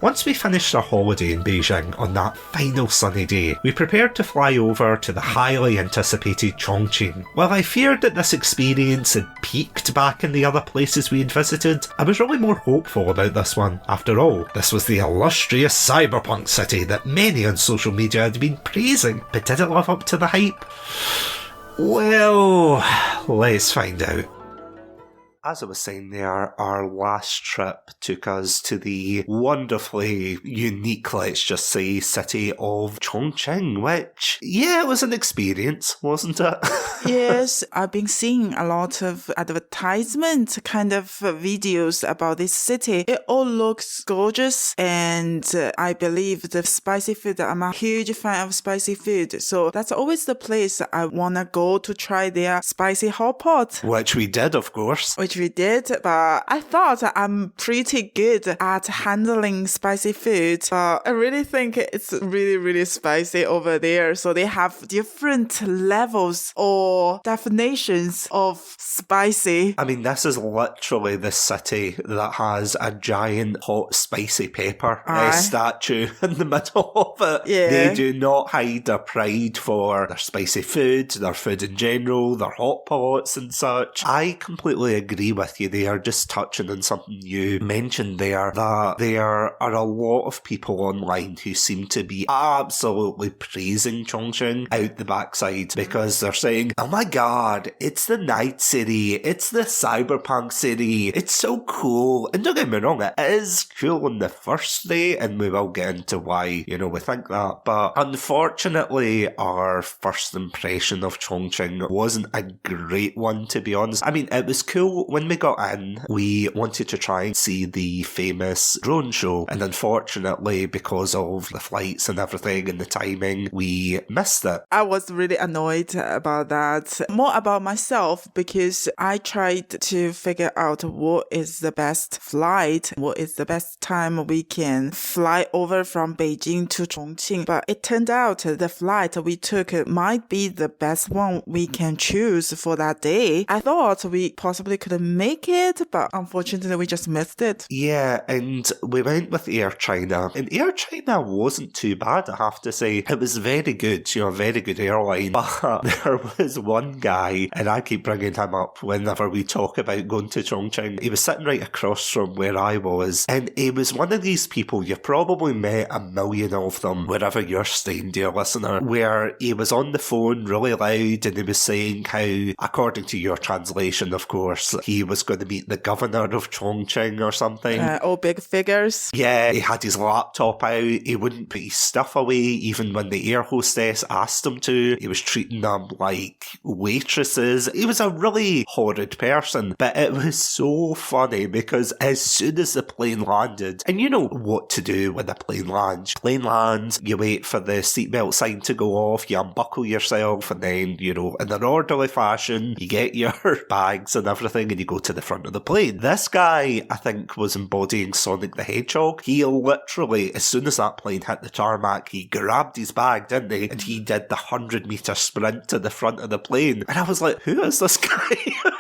Once we finished our holiday in Beijing on that final sunny day, we prepared to fly over to the highly anticipated Chongqing. While I feared that this experience had peaked back in the other places we had visited, I was really more hopeful about this one. After all, this was the illustrious Cyberpunk city that many on social media had been praising, but did it live up to the hype? Well, let's find out. As I was saying there, our last trip took us to the wonderfully unique, let's just say, city of Chongqing, which, yeah, it was an experience, wasn't it? Yes, I've been seeing a lot of advertisement kind of videos about this city. It all looks gorgeous, and I believe the spicy food, I'm a huge fan of spicy food, so that's always the place I want to go to try their spicy hot pot. Which we did, of course. Which we did, but I thought I'm pretty good at handling spicy food, but I really think it's really spicy over there. So they have different levels or definitions of spicy. I mean, this is literally the city that has a giant hot spicy pepper statue in the middle of it. Yeah. They do not hide their pride for their spicy food, their food in general, their hot pots and such. I completely agree with you there, just touching on something you mentioned there, that there are a lot of people online who seem to be absolutely praising Chongqing out the backside because they're saying, oh my god, it's the night city, it's the cyberpunk city, it's so cool. And don't get me wrong, it is cool on the first day, and we will get into why, we think that. But unfortunately, our first impression of Chongqing wasn't a great one, to be honest. I mean, it was cool when we got in. We wanted to try and see the famous drone show, and unfortunately, because of the flights and everything and the timing, we missed it. I was really annoyed about that. More about myself, because I tried to figure out what is the best flight, what is the best time we can fly over from Beijing to Chongqing. But it turned out the flight we took might be the best one we can choose for that day. I thought we possibly could make it, but unfortunately we just missed it. Yeah, and we went with Air China, and Air China wasn't too bad, I have to say. It was very good, a very good airline, but there was one guy, and I keep bringing him up whenever we talk about going to Chongqing. He was sitting right across from where I was, and he was one of these people, you've probably met a million of them wherever you're staying, dear listener, where he was on the phone really loud and he was saying how, according to your translation of course, he was going to meet the governor of Chongqing or something. All big figures. Yeah, he had his laptop out. He wouldn't put his stuff away, even when the air hostess asked him to. He was treating them like waitresses. He was a really horrid person, but it was so funny because as soon as the plane landed, and you know what to do when a plane lands. Plane lands, you wait for the seatbelt sign to go off, you unbuckle yourself, and then, you know, in an orderly fashion, you get your bags and everything, and you go to the front of the plane. This guy, I think, was embodying Sonic the Hedgehog. He literally, as soon as that plane hit the tarmac, he grabbed his bag, didn't he? And he did the 100-meter sprint to the front of the plane. And I was like, who is this guy?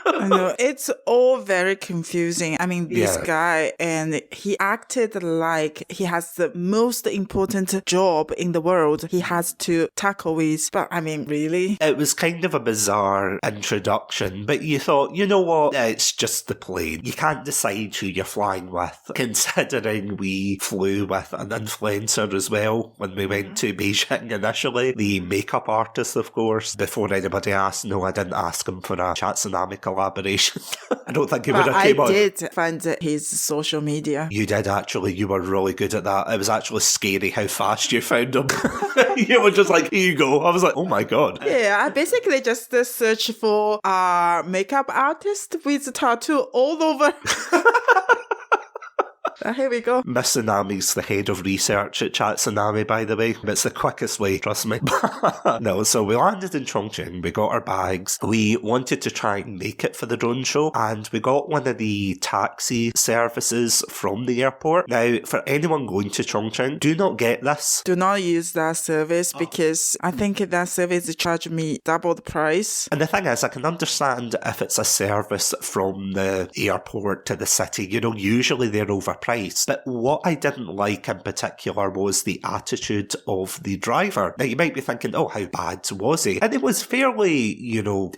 I know, it's all very confusing. I mean, this guy, and he acted like he has the most important job in the world he has to tackle with. But I mean, really? It was kind of a bizarre introduction, but you thought, you know what? It's just the plane. You can't decide who you're flying with, considering we flew with an influencer as well when we went to Beijing initially. The makeup artist, of course. Before anybody asked, no, I didn't ask him for a Chatsunami collaboration. I don't think he would have came on. I did find his social media. You did actually. You were really good at that. It was actually scary how fast you found him. You were just like, here you go. I was like, oh my God. Yeah, I basically just searched for a makeup artist with a tattoo all over. Here we go. MsTsunami's the head of research at Chatsunami, by the way. It's the quickest way, trust me. No, so we landed in Chongqing, we got our bags. We wanted to try and make it for the drone show, and we got one of the taxi services from the airport. Now, for anyone going to Chongqing, do not get this. Do not use that service because I think that service charged me double the price. And the thing is, I can understand if it's a service from the airport to the city. You know, usually they're overpriced. But what I didn't like in particular was the attitude of the driver. Now, you might be thinking, oh, how bad was he? And it was fairly, you know,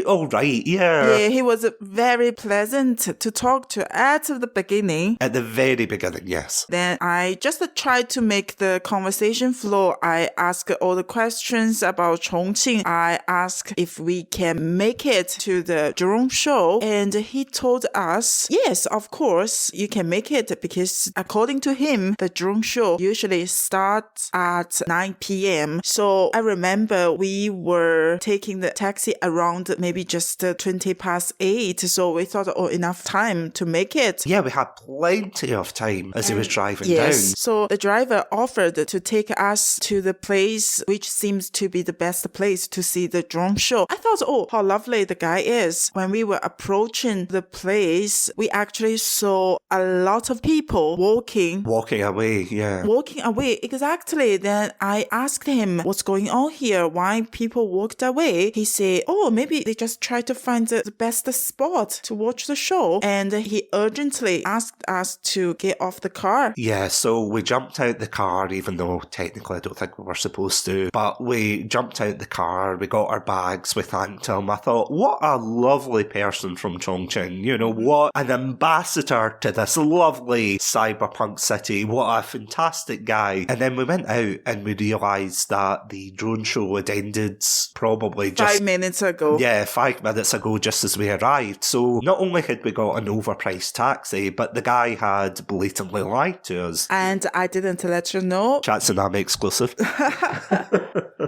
all right, yeah. Yeah, he was very pleasant to talk to at the beginning. At the very beginning, yes. Then I just tried to make the conversation flow. I asked all the questions about Chongqing. I asked if we can make it to the drone show. And he told us, yes, of course, you can make it because according to him, the drone show usually starts at 9 p.m. So I remember we were taking the taxi around maybe just 20 past 8. So we thought, oh, enough time to make it. Yeah, we had plenty of time as he was driving down. So the driver offered to take us to the place which seems to be the best place to see the drone show. I thought, oh, how lovely the guy is. When we were approaching the place, we actually saw a lot of people walking away, yeah. Walking away, exactly. Then I asked him, what's going on here? Why people walked away? He said, oh, maybe they just try to find the best spot to watch the show. And he urgently asked us to get off the car. Yeah, so we jumped out the car, even though technically I don't think we were supposed to. But we jumped out the car, we got our bags, we thanked him. I thought, what a lovely person from Chongqing. You know, what an ambassador to this lovely cyberpunk city. What a fantastic guy. And then we went out and we realised that the drone show had ended probably just 5 minutes ago. Yeah, 5 minutes ago, just as we arrived. So not only had we got an overpriced taxi, but the guy had blatantly lied to us. And I didn't let you know. Chatsunami exclusive.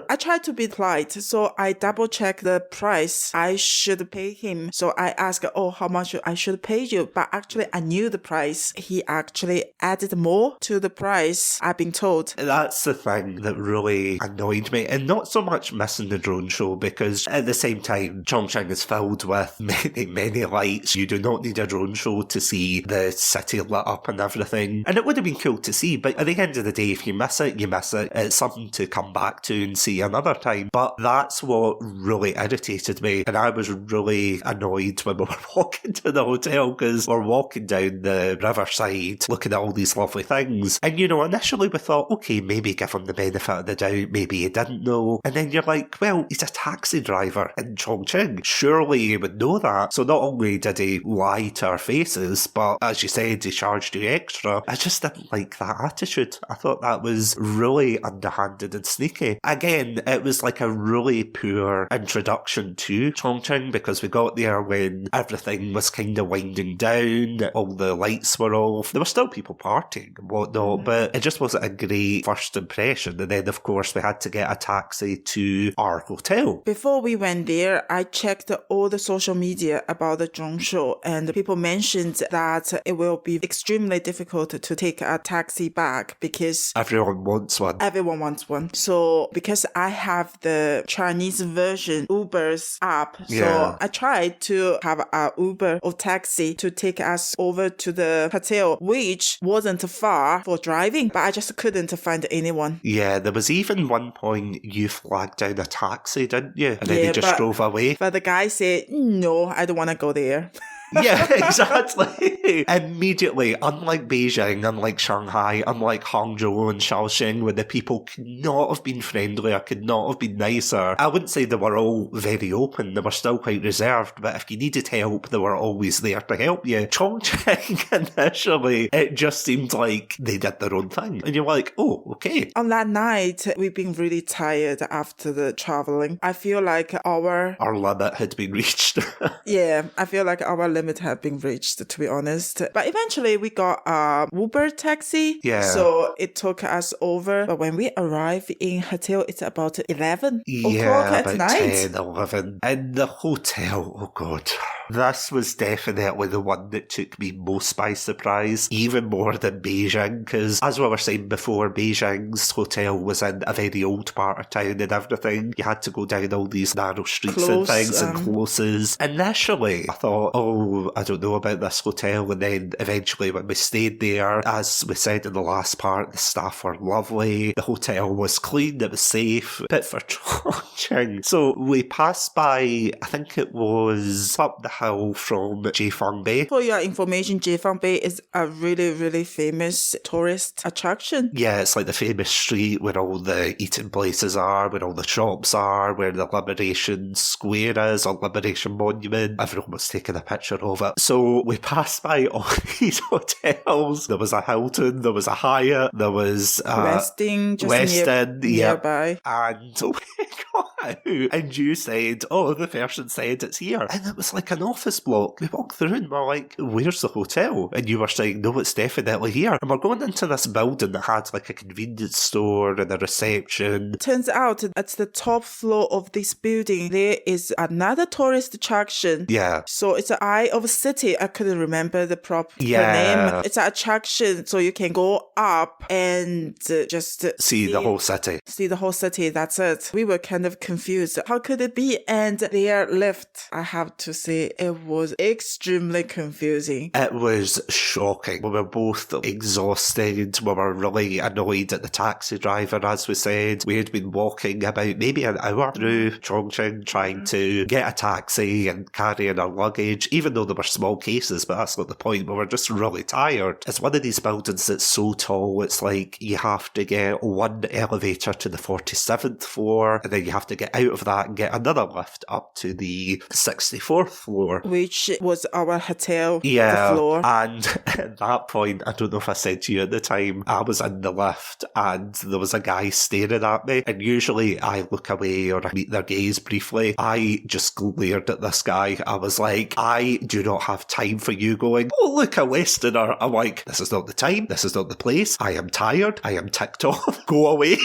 I tried to be polite, so I double checked the price I should pay him. So I asked, oh, how much I should pay you? But actually, I knew the price. He actually added more to the price I've been told. That's the thing that really annoyed me. And not so much missing the drone show, because at the same time, Chongqing is filled with many, many lights. You do not need a drone show to see the city lit up and everything. And it would have been cool to see, but at the end of the day, if you miss it, you miss it. It's something to come back to and see another time. But that's what really irritated me. And I was really annoyed when we were walking to the hotel, because we're walking down the riverside looking at all these lovely things. And, you know, initially we thought, okay, maybe give him the benefit of the doubt. Maybe he didn't know. And then you're like, well, he's a taxi driver in Chongqing. Surely he would know that. So not only did he lie to our faces, but as you said, he charged you extra. I just didn't like that attitude. I thought that was really underhanded and sneaky. Again, again, it was like a really poor introduction to Chongqing because we got there when everything was kind of winding down, all the lights were off. There were still people partying and whatnot, but it just wasn't a great first impression. And then, of course, we had to get a taxi to our hotel. Before we went there, I checked all the social media about the drone show, and people mentioned that it will be extremely difficult to take a taxi back because everyone wants one. Everyone wants one. So because I have the Chinese version Uber's app, so I tried to have a Uber or taxi to take us over to the hotel, which wasn't far for driving, but I just couldn't find anyone. Yeah, there was even one point you flagged down a taxi, didn't you? And then they just drove away. But the guy said, no, I don't want to go there. Yeah, exactly. Immediately, unlike Beijing, unlike Shanghai, unlike Hangzhou and Shaoxing, where the people could not have been friendlier, could not have been nicer. I wouldn't say they were all very open, they were still quite reserved, but if you needed help, they were always there to help you. Chongqing, initially, it just seemed like they did their own thing. And you're like, oh, okay. On that night, we've been really tired after the traveling. I feel like our limit had been reached. Yeah, I feel like our limit had been reached, to be honest. But eventually we got a Uber taxi. Yeah. So it took us over. But when we arrived in hotel, it's about 11 o'clock at about night. 10, 11. In the hotel, oh God. This was definitely the one that took me most by surprise, even more than Beijing, because as we were saying before, Beijing's hotel was in a very old part of town and everything. You had to go down all these narrow streets and things and closes. Initially, I thought, oh, I don't know about this hotel, and then eventually when we stayed there, as we said in the last part, the staff were lovely, the hotel was clean, it was safe, but for Chongqing. So we passed by, I think it was up the hill from Jifeng Bay. For your information, Jifeng Bay is a really, really famous tourist attraction. Yeah, it's like the famous street where all the eating places are, where all the shops are, where the Liberation Square is, or Liberation Monument. Everyone was taking a picture of it. So we passed by all these hotels. There was a Hilton, there was a Hyatt, there was Westin, nearby. And we got out and you said, oh, the person said it's here. And it was like an office block. We walked through and we're like, where's the hotel? And you were saying, no, it's definitely here. And we're going into this building that had like a convenience store and a reception. Turns out at the top floor of this building, there is another tourist attraction. Yeah. So it's an Eye of a City. I couldn't remember the proper name. It's an attraction, so you can go up and just see the whole city. See the whole city, that's it. We were kind of confused. How could it be? And their lift, I have to say, it was extremely confusing. It was shocking. We were both exhausted. We were really annoyed at the taxi driver, as we said. We had been walking about maybe an hour through Chongqing trying to get a taxi and carrying our luggage, even though there were small cases, but that's not the point. We were just really tired. It's one of these buildings that's so tall, it's like you have to get one elevator to the 47th floor, and then you have to get out of that and get another lift up to the 64th floor. Which was our hotel floor. And at that point, I don't know if I said to you at the time, I was in the lift and there was a guy staring at me, and usually I look away or I meet their gaze briefly. I just glared at this guy. I was like, I do not have time for you going, oh, look, a Westerner. I'm like, this is not the time. This is not the place. I am tired. I am ticked off. Go away.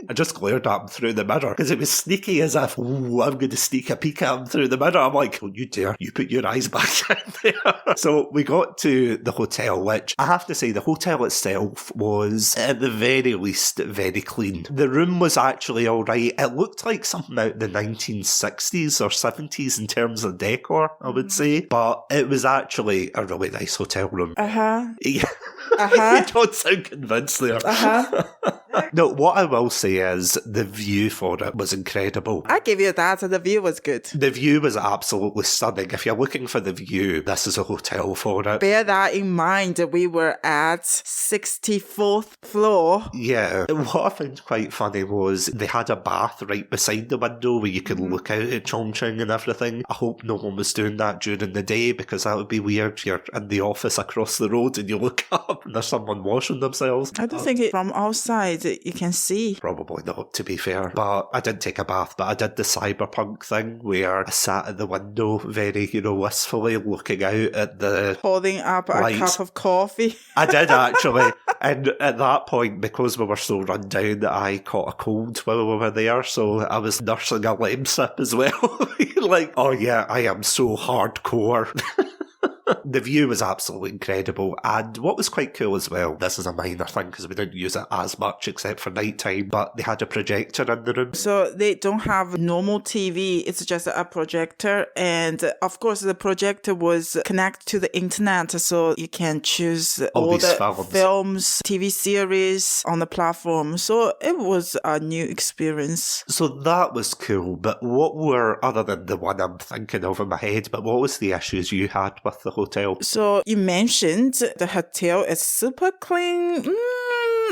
I just glared at him through the mirror because it was sneaky, as if, oh, I'm going to sneak a peek at him through the mirror. I'm like, don't you dare, you put your eyes back in there. So we got to the hotel, which I have to say, the hotel itself was, at the very least, very clean. The room was actually all right. It looked like something out in the 1960s or 70s in terms of decor, I would say, but it was actually a really nice hotel room. Yeah. You don't sound convinced there. No, what I will say is the view for it was incredible. I give you that, the view was good. The view was absolutely stunning. If you're looking for the view, this is a hotel for it. Bear that in mind, we were at 64th floor. Yeah. What I found quite funny was they had a bath right beside the window where you could look out at Chongqing and everything. I hope no one was doing that during the day because that would be weird. You're in the office across the road and you look up up and there's someone washing themselves. I don't think from outside you can see. Probably not, to be fair. But I did take a bath, but I did the Cyberpunk thing where I sat at the window very, wistfully looking out at the Holding up lights. a cup of coffee. I did actually. And at that point, because we were so run down, I caught a cold while we were there, so I was nursing a lime sip as well. Like, oh yeah, I am so hardcore. The view was absolutely incredible, and what was quite cool as well, this is a minor thing because we didn't use it as much except for night time, but they had a projector in the room. So they don't have normal TV, it's just a projector, and of course the projector was connected to the internet, so you can choose all these the films, TV series on the platform, so it was a new experience. So that was cool, but what were, other than the one I'm thinking of in my head, but what was the issues you had with the hotel? So you mentioned the hotel is super clean.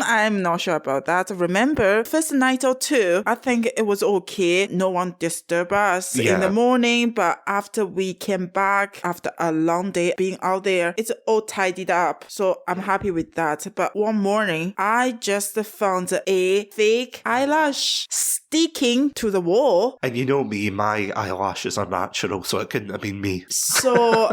I'm not sure about that. Remember, first night or two, I think it was okay. No one disturbed us in the morning, but after we came back, after a long day being out there, it's all tidied up. So I'm happy with that. But one morning, I just found a fake eyelash sticking to the wall. And you know me, my eyelashes are natural, so it couldn't have been me. So,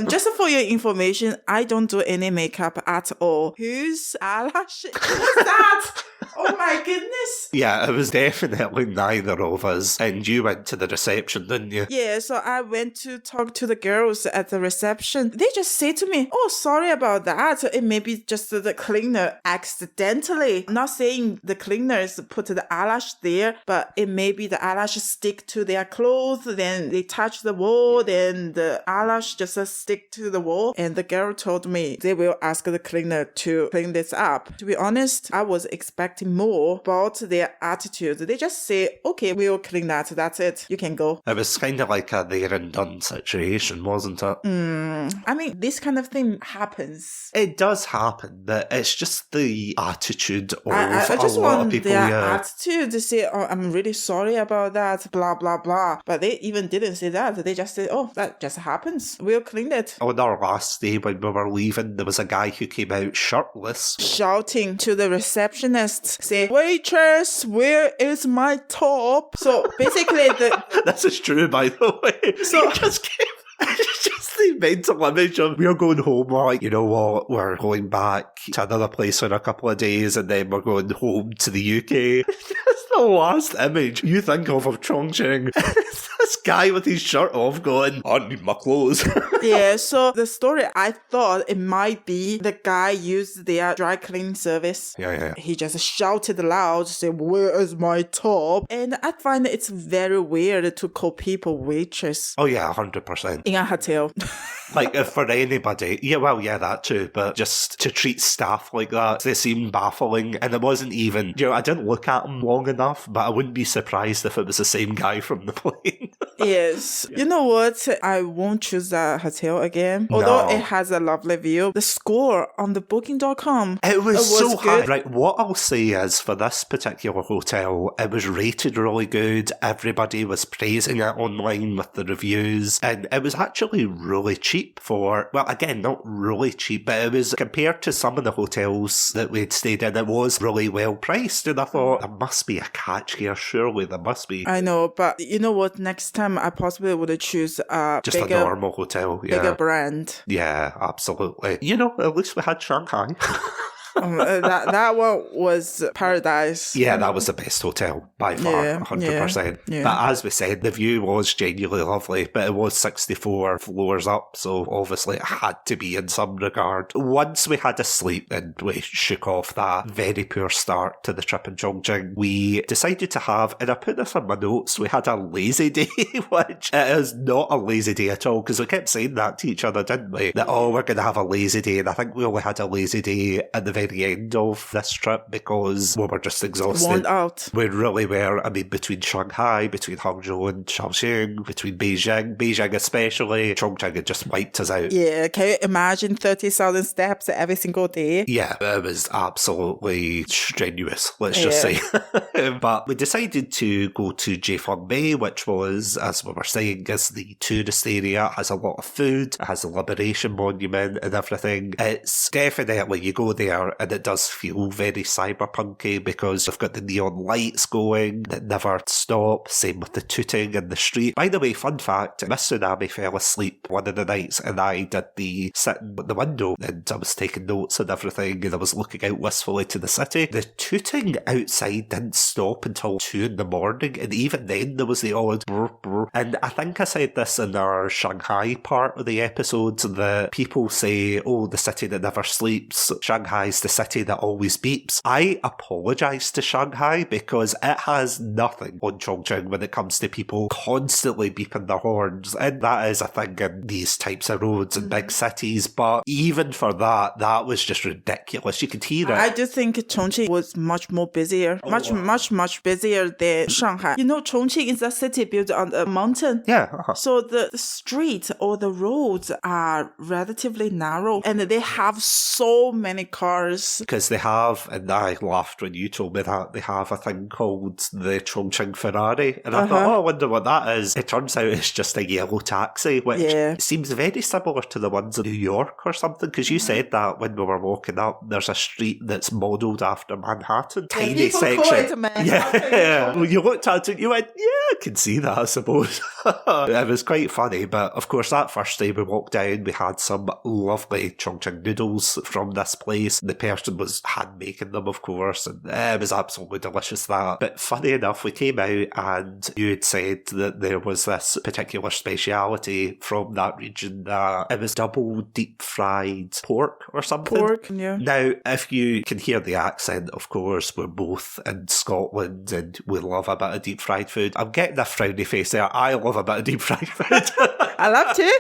just for your information, I don't do any makeup at all. Whose eyelash is that? Oh my goodness. Yeah, it was definitely neither of us. And you went to the reception, didn't you? Yeah, so I went to talk to the girls at the reception. They just say to me, oh, sorry about that. It may be just the cleaner accidentally. I'm not saying the cleaners put the eyelash there, but it may be the eyelash stick to their clothes, then they touch the wall, then the eyelash just stick to the wall. And the girl told me they will ask the cleaner to clean this up. To be honest, I was expecting more about their attitude. They just say, okay, we'll clean that. That's it. You can go. It was kind of like a there and done situation, wasn't it? I mean, this kind of thing happens. It does happen, but it's just the attitude of I just a lot want of people. their attitude to say, oh, I'm really sorry about that, blah, blah, blah. But they even didn't say that. They just said, oh, that just happens. We'll clean it. On our last day when we were leaving, there was a guy who came out shirtless. Shouting to the receptionist, say, waitress, where is my top? So basically, This is true, by the way. So It's just the mental image of we're going home, we're like, you know what, we're going back to another place for a couple of days and then we're going home to the UK. That's the last image you think of Chongqing. This guy with his shirt off going, I need my clothes. Yeah, so the story, I thought it might be the guy used their dry cleaning service. Yeah. He just shouted loud, say, where is my top? And I find it's very weird to call people waitress. Oh yeah, 100%. In a hotel. Like, if for anybody, yeah, that too, but just to treat staff like that, they seem baffling, and it wasn't even, I didn't look at him long enough, but I wouldn't be surprised if it was the same guy from the plane. Yes. You know what? I won't choose that hotel again. Although it has a lovely view. The score on the booking.com. It was so good. high. Right, what I'll say is, for this particular hotel, it was rated really good. Everybody was praising it online with the reviews, and it was actually really cheap for, well, again, not really cheap, but it was, compared to some of the hotels that we'd stayed in, it was really well priced, and I thought, there must be a catch here, surely there must be. I know, but you know what? Next time I possibly would choose a just bigger, a normal hotel, bigger brand. Yeah, absolutely. At least we had Shanghai. That one was paradise. Yeah, that was the best hotel by far, 100%. Yeah. But as we said, the view was genuinely lovely, but it was 64 floors up, so obviously it had to be in some regard. Once we had a sleep and we shook off that very poor start to the trip in Chongqing, we decided to have, and I put this on my notes, we had a lazy day, which it is not a lazy day at all, because we kept saying that to each other, didn't we? That, we're going to have a lazy day, and I think we only had a lazy day at the very very end of this trip because we were just exhausted. Worn out. We really were. I mean, between Shanghai, between Hangzhou and Chongqing, between Beijing especially, Chongqing had just wiped us out. Yeah, can you imagine 30,000 steps every single day? Yeah, it was absolutely strenuous, let's just say. But we decided to go to Jiefengmei, which was, as we were saying, is the tourist area. It has a lot of food, it has a Liberation Monument and everything. It's definitely, you go there and it does feel very cyberpunky because you've got the neon lights going that never stop, same with the tooting in the street. By the way, fun fact, MsTsunami fell asleep one of the nights and I did the sitting at the window and I was taking notes and everything and I was looking out wistfully to the city. The tooting outside didn't stop until 2 in the morning, and even then there was the odd brr brr. And I think I said this in our Shanghai part of the episode, that people say, oh, the city that never sleeps, Shanghai's the city that always beeps. I apologise to Shanghai because it has nothing on Chongqing when it comes to people constantly beeping their horns, and that is a thing in these types of roads in big cities, but even for that was just ridiculous. You could hear it. I do think Chongqing was much more busier, much busier than Shanghai. You know, Chongqing is a city built on a mountain. Yeah. So the streets or the roads are relatively narrow and they have so many cars. Because they have, and I laughed when you told me that, they have a thing called the Chongqing Ferrari. And I thought, oh, I wonder what that is. It turns out it's just a yellow taxi, which seems very similar to the ones in New York or something. Because you said that when we were walking up, there's a street that's modelled after Manhattan. Tiny section. Yeah. When you looked at it, you went, yeah, I can see that, I suppose. It was quite funny, but of course that first day we walked down, we had some lovely Chongqing noodles from this place. The person was hand making them, of course, and it was absolutely delicious, that. But funny enough, we came out and you had said that there was this particular speciality from that region, that it was double deep fried pork or something. Pork, yeah. Now, if you can hear the accent, of course, we're both in Scotland and we love a bit of deep fried food. I'm getting a frowny face there. I love a bit of deep fried food. I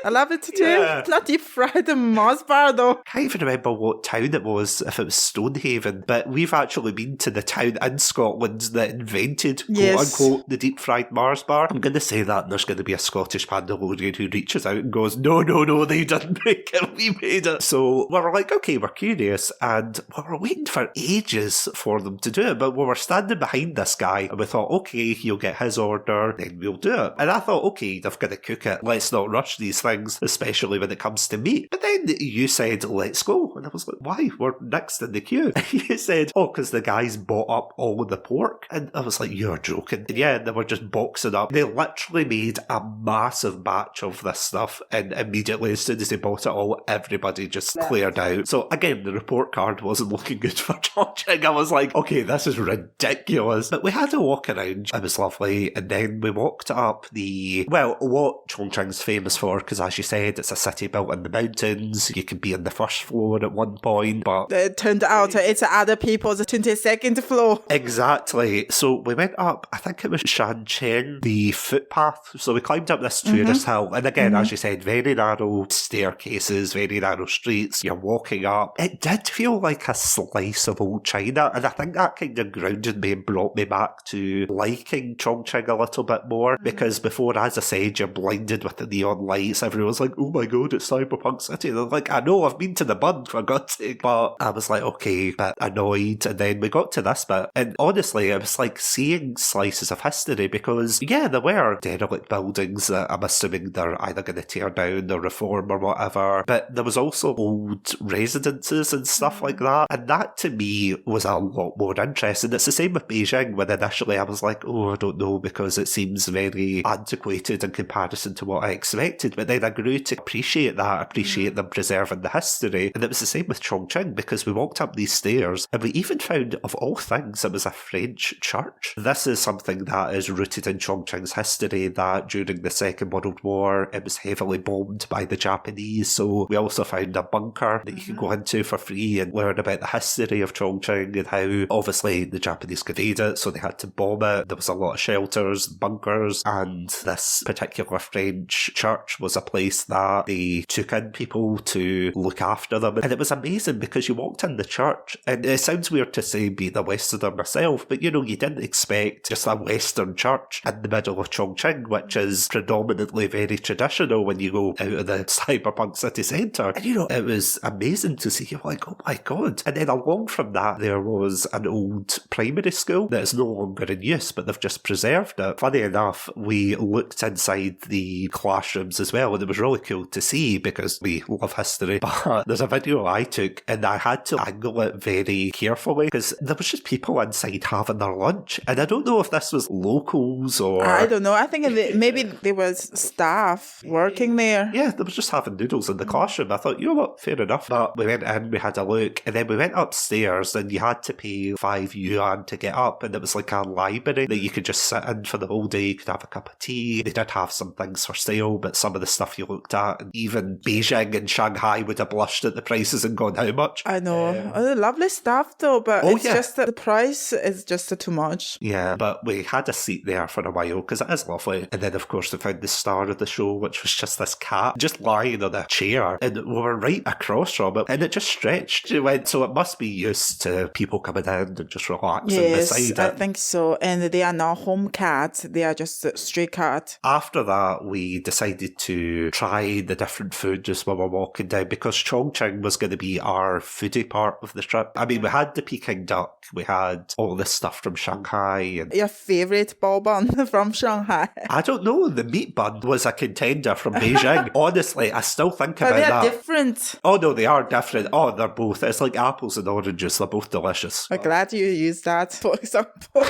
love it too. Yeah. It's not deep fried in Mars bar though. I can't even remember what town it was, if it was Stonehaven, but we've actually been to the town in Scotland that invented, quote-unquote, the deep fried Mars bar. I'm going to say that and there's going to be a Scottish Pandalorian who reaches out and goes, no, they didn't make it, we made it. So we were like, okay, we're curious, and we were waiting for ages for them to do it, but we were standing behind this guy and we thought, okay, he'll get his order, then we'll do it. And I thought, okay, they've got to cook it, let's not rush these things, especially when it comes to meat. But then you said, let's go. And I was like, why? We're next in the queue. And you said, oh, because the guys bought up all of the pork. And I was like, you're joking. And yeah, they were just boxing up. They literally made a massive batch of this stuff, and immediately, as soon as they bought it all, everybody just cleared out. So again, the report card wasn't looking good for Chongqing. I was like, okay, this is ridiculous. But we had a walk around. It was lovely. And then we walked up what Chongqing's famous for, because as you said, it's a city built in the mountains. You can be on the first floor at one point, but it turned out it's other people's 22nd floor. Exactly. So we went up, I think it was Shancheng, the footpath. So we climbed up this tourist hill, and again, as you said, very narrow staircases, very narrow streets. You're walking up. It did feel like a slice of old China, and I think that kind of grounded me and brought me back to liking Chongqing a little bit more, because before, as I said, you're blinded with the neon lights. Everyone's like, oh my god, it's Cyberpunk City. And I'm like, I know, I've been to the bud, for God's sake. But I was like, okay, but annoyed. And then we got to this bit, and honestly, it was like seeing slices of history, because yeah, there were derelict buildings that I'm assuming they're either going to tear down or reform or whatever, but there was also old residences and stuff like that, and that to me was a lot more interesting. It's the same with Beijing, when initially I was like, oh, I don't know, because it seems very antiquated in comparison to what I expected, but then I grew to appreciate them preserving the history. And it was the same with Chongqing, because we walked up these stairs and we even found, of all things, it was a French church. This is something that is rooted in Chongqing's history, that during the Second World War it was heavily bombed by the Japanese, so we also found a bunker that you can go into for free and learn about the history of Chongqing and how obviously the Japanese could aid it, so they had to bomb it. There was a lot of shelters, bunkers, and this particular French church church was a place that they took in people to look after them. And it was amazing because you walked in the church, and it sounds weird to say being a Westerner myself, but you didn't expect just a Western church in the middle of Chongqing, which is predominantly very traditional when you go out of the Cyberpunk city centre. And it was amazing to see. You're like, oh my god. And then along from that, there was an old primary school that is no longer in use, but they've just preserved it. Funny enough, we looked inside the classrooms as well, and it was really cool to see because we love history. But there's a video I took, and I had to angle it very carefully because there was just people inside having their lunch. And I don't know if this was locals or... I don't know. I think maybe there was staff working there. Yeah, they were just having noodles in the classroom. I thought, you know what, fair enough. But we went in, we had a look, and then we went upstairs, and you had to pay 5 yuan to get up, and it was like a library that you could just sit in for the whole day. You could have a cup of tea. They did have some things for sale, but some of the stuff you looked at, and even Beijing and Shanghai would have blushed at the prices and gone, how much? I know. Lovely stuff though, but just that the price is just too much. Yeah, but we had a seat there for a while because it is lovely. And then, of course, we found the star of the show, which was just this cat just lying on a chair, and we were right across from it, and it just stretched. It went, so it must be used to people coming in and just relaxing beside it. Yes, I think so. And they are not home cats, they are just stray cats. After that, we decided to try the different food just while we're walking down, because Chongqing was going to be our foodie part of the trip. I mean, we had the Peking duck, we had all this stuff from Shanghai. And your favourite bao bun from Shanghai? I don't know, the meat bun was a contender from Beijing. Honestly, I still think about that. But they're different. Oh no, they are different. Oh, they're both, it's like apples and oranges, they're both delicious. I'm glad you used that, for example.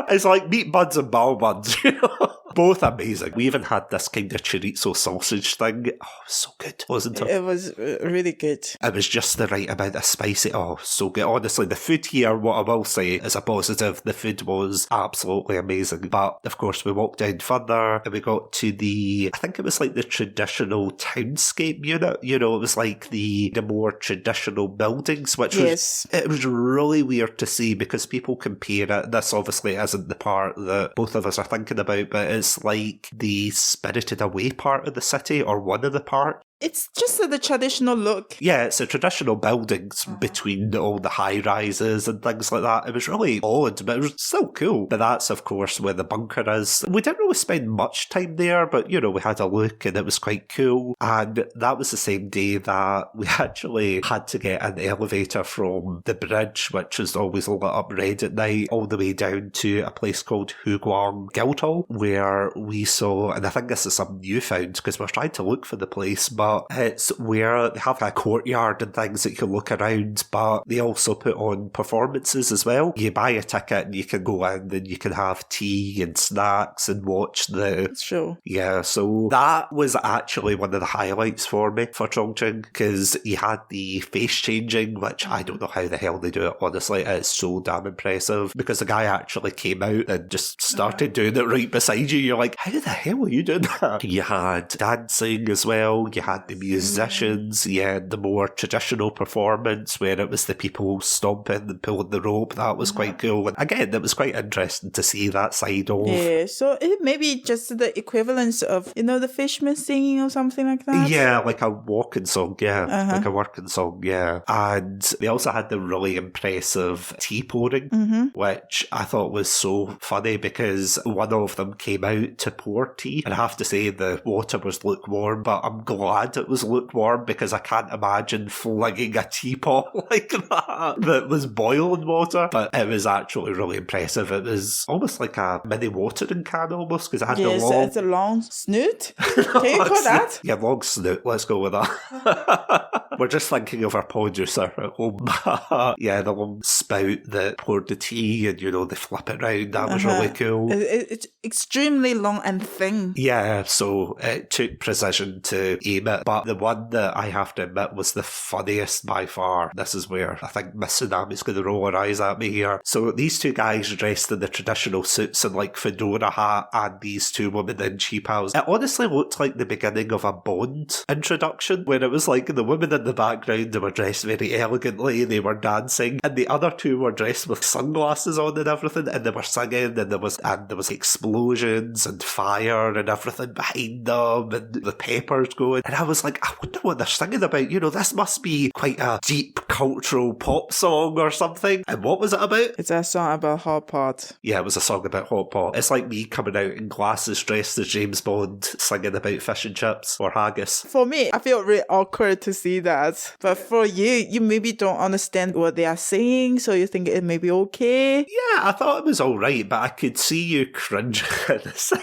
It's like meat buns and bao buns, Both amazing. We even had this kind of chorizo sausage thing. Oh, it was so good, wasn't it? It was really good. It was just the right amount of spicy. Oh, so good. Honestly, the food here, what I will say is a positive. The food was absolutely amazing. But, of course, we walked down further and we got to I think it was like the traditional townscape unit. It was like the more traditional buildings, which it was really weird to see because people compare it. This obviously isn't the part that both of us are thinking about, but it's like the Spirited Away part of the city, or one of the parts. It's just the traditional look. Yeah, it's a traditional buildings between all the high-rises and things like that. It was really odd, but it was still cool. But that's, of course, where the bunker is. We didn't really spend much time there, but, we had a look and it was quite cool. And that was the same day that we actually had to get an elevator from the bridge, which was always lit up red at night, all the way down to a place called Huguang Guildhall, where we saw, and I think this is some newfound, because we're trying to look for the place, but it's where they have a courtyard and things that you can look around, but they also put on performances as well. You buy a ticket and you can go in and you can have tea and snacks and watch the show. Yeah, so that was actually one of the highlights for me for Chongqing, because you had the face changing, which I don't know how the hell they do it, honestly. It's so damn impressive, because the guy actually came out and just started doing it right beside you. You're like, how the hell are you doing that? You had dancing as well, you had the musicians, you had the more traditional performance where it was the people stomping and pulling the rope. That was quite cool. And again, it was quite interesting to see that side of... Yeah, so it may be just the equivalence of, the fisherman singing or something like that? Yeah, like a walking song, yeah. Like a working song, yeah. And they also had the really impressive tea pouring, which I thought was so funny because one of them came out to pour tea, and I have to say the water was lukewarm, but I'm glad it was lukewarm because I can't imagine flinging a teapot like that was boiling water. But it was actually really impressive. It was almost like a mini watering can almost, because it had it's a long snoot. Can you call that? Yeah, long snoot. Let's go with that. We're just thinking of our producer at home. Yeah, the long spout that poured the tea and, they flip it round. That was really cool. It's extremely long and thin. Yeah, so it took precision to aim it. But the one that I have to admit was the funniest by far. This is where I think MsTsunami's going to roll her eyes at me here. So these two guys dressed in the traditional suits and like fedora hat, and these two women in cheap house. It honestly looked like the beginning of a Bond introduction, where it was like the woman in the the background. They were dressed very elegantly. They were dancing. And the other two were dressed with sunglasses on and everything. And they were singing. And there was explosions and fire and everything behind them. And the peppers going. And I was like, I wonder what they're singing about. You know, this must be quite a deep cultural pop song or something. And what was it about? It's a song about hot pot. Yeah, it was a song about hot pot. It's like me coming out in glasses dressed as James Bond singing about fish and chips or haggis. For me, I feel really awkward to see that. But for you, you maybe don't understand what they are saying, so you think it may be okay. Yeah, I thought it was alright, but I could see you cringing at the side.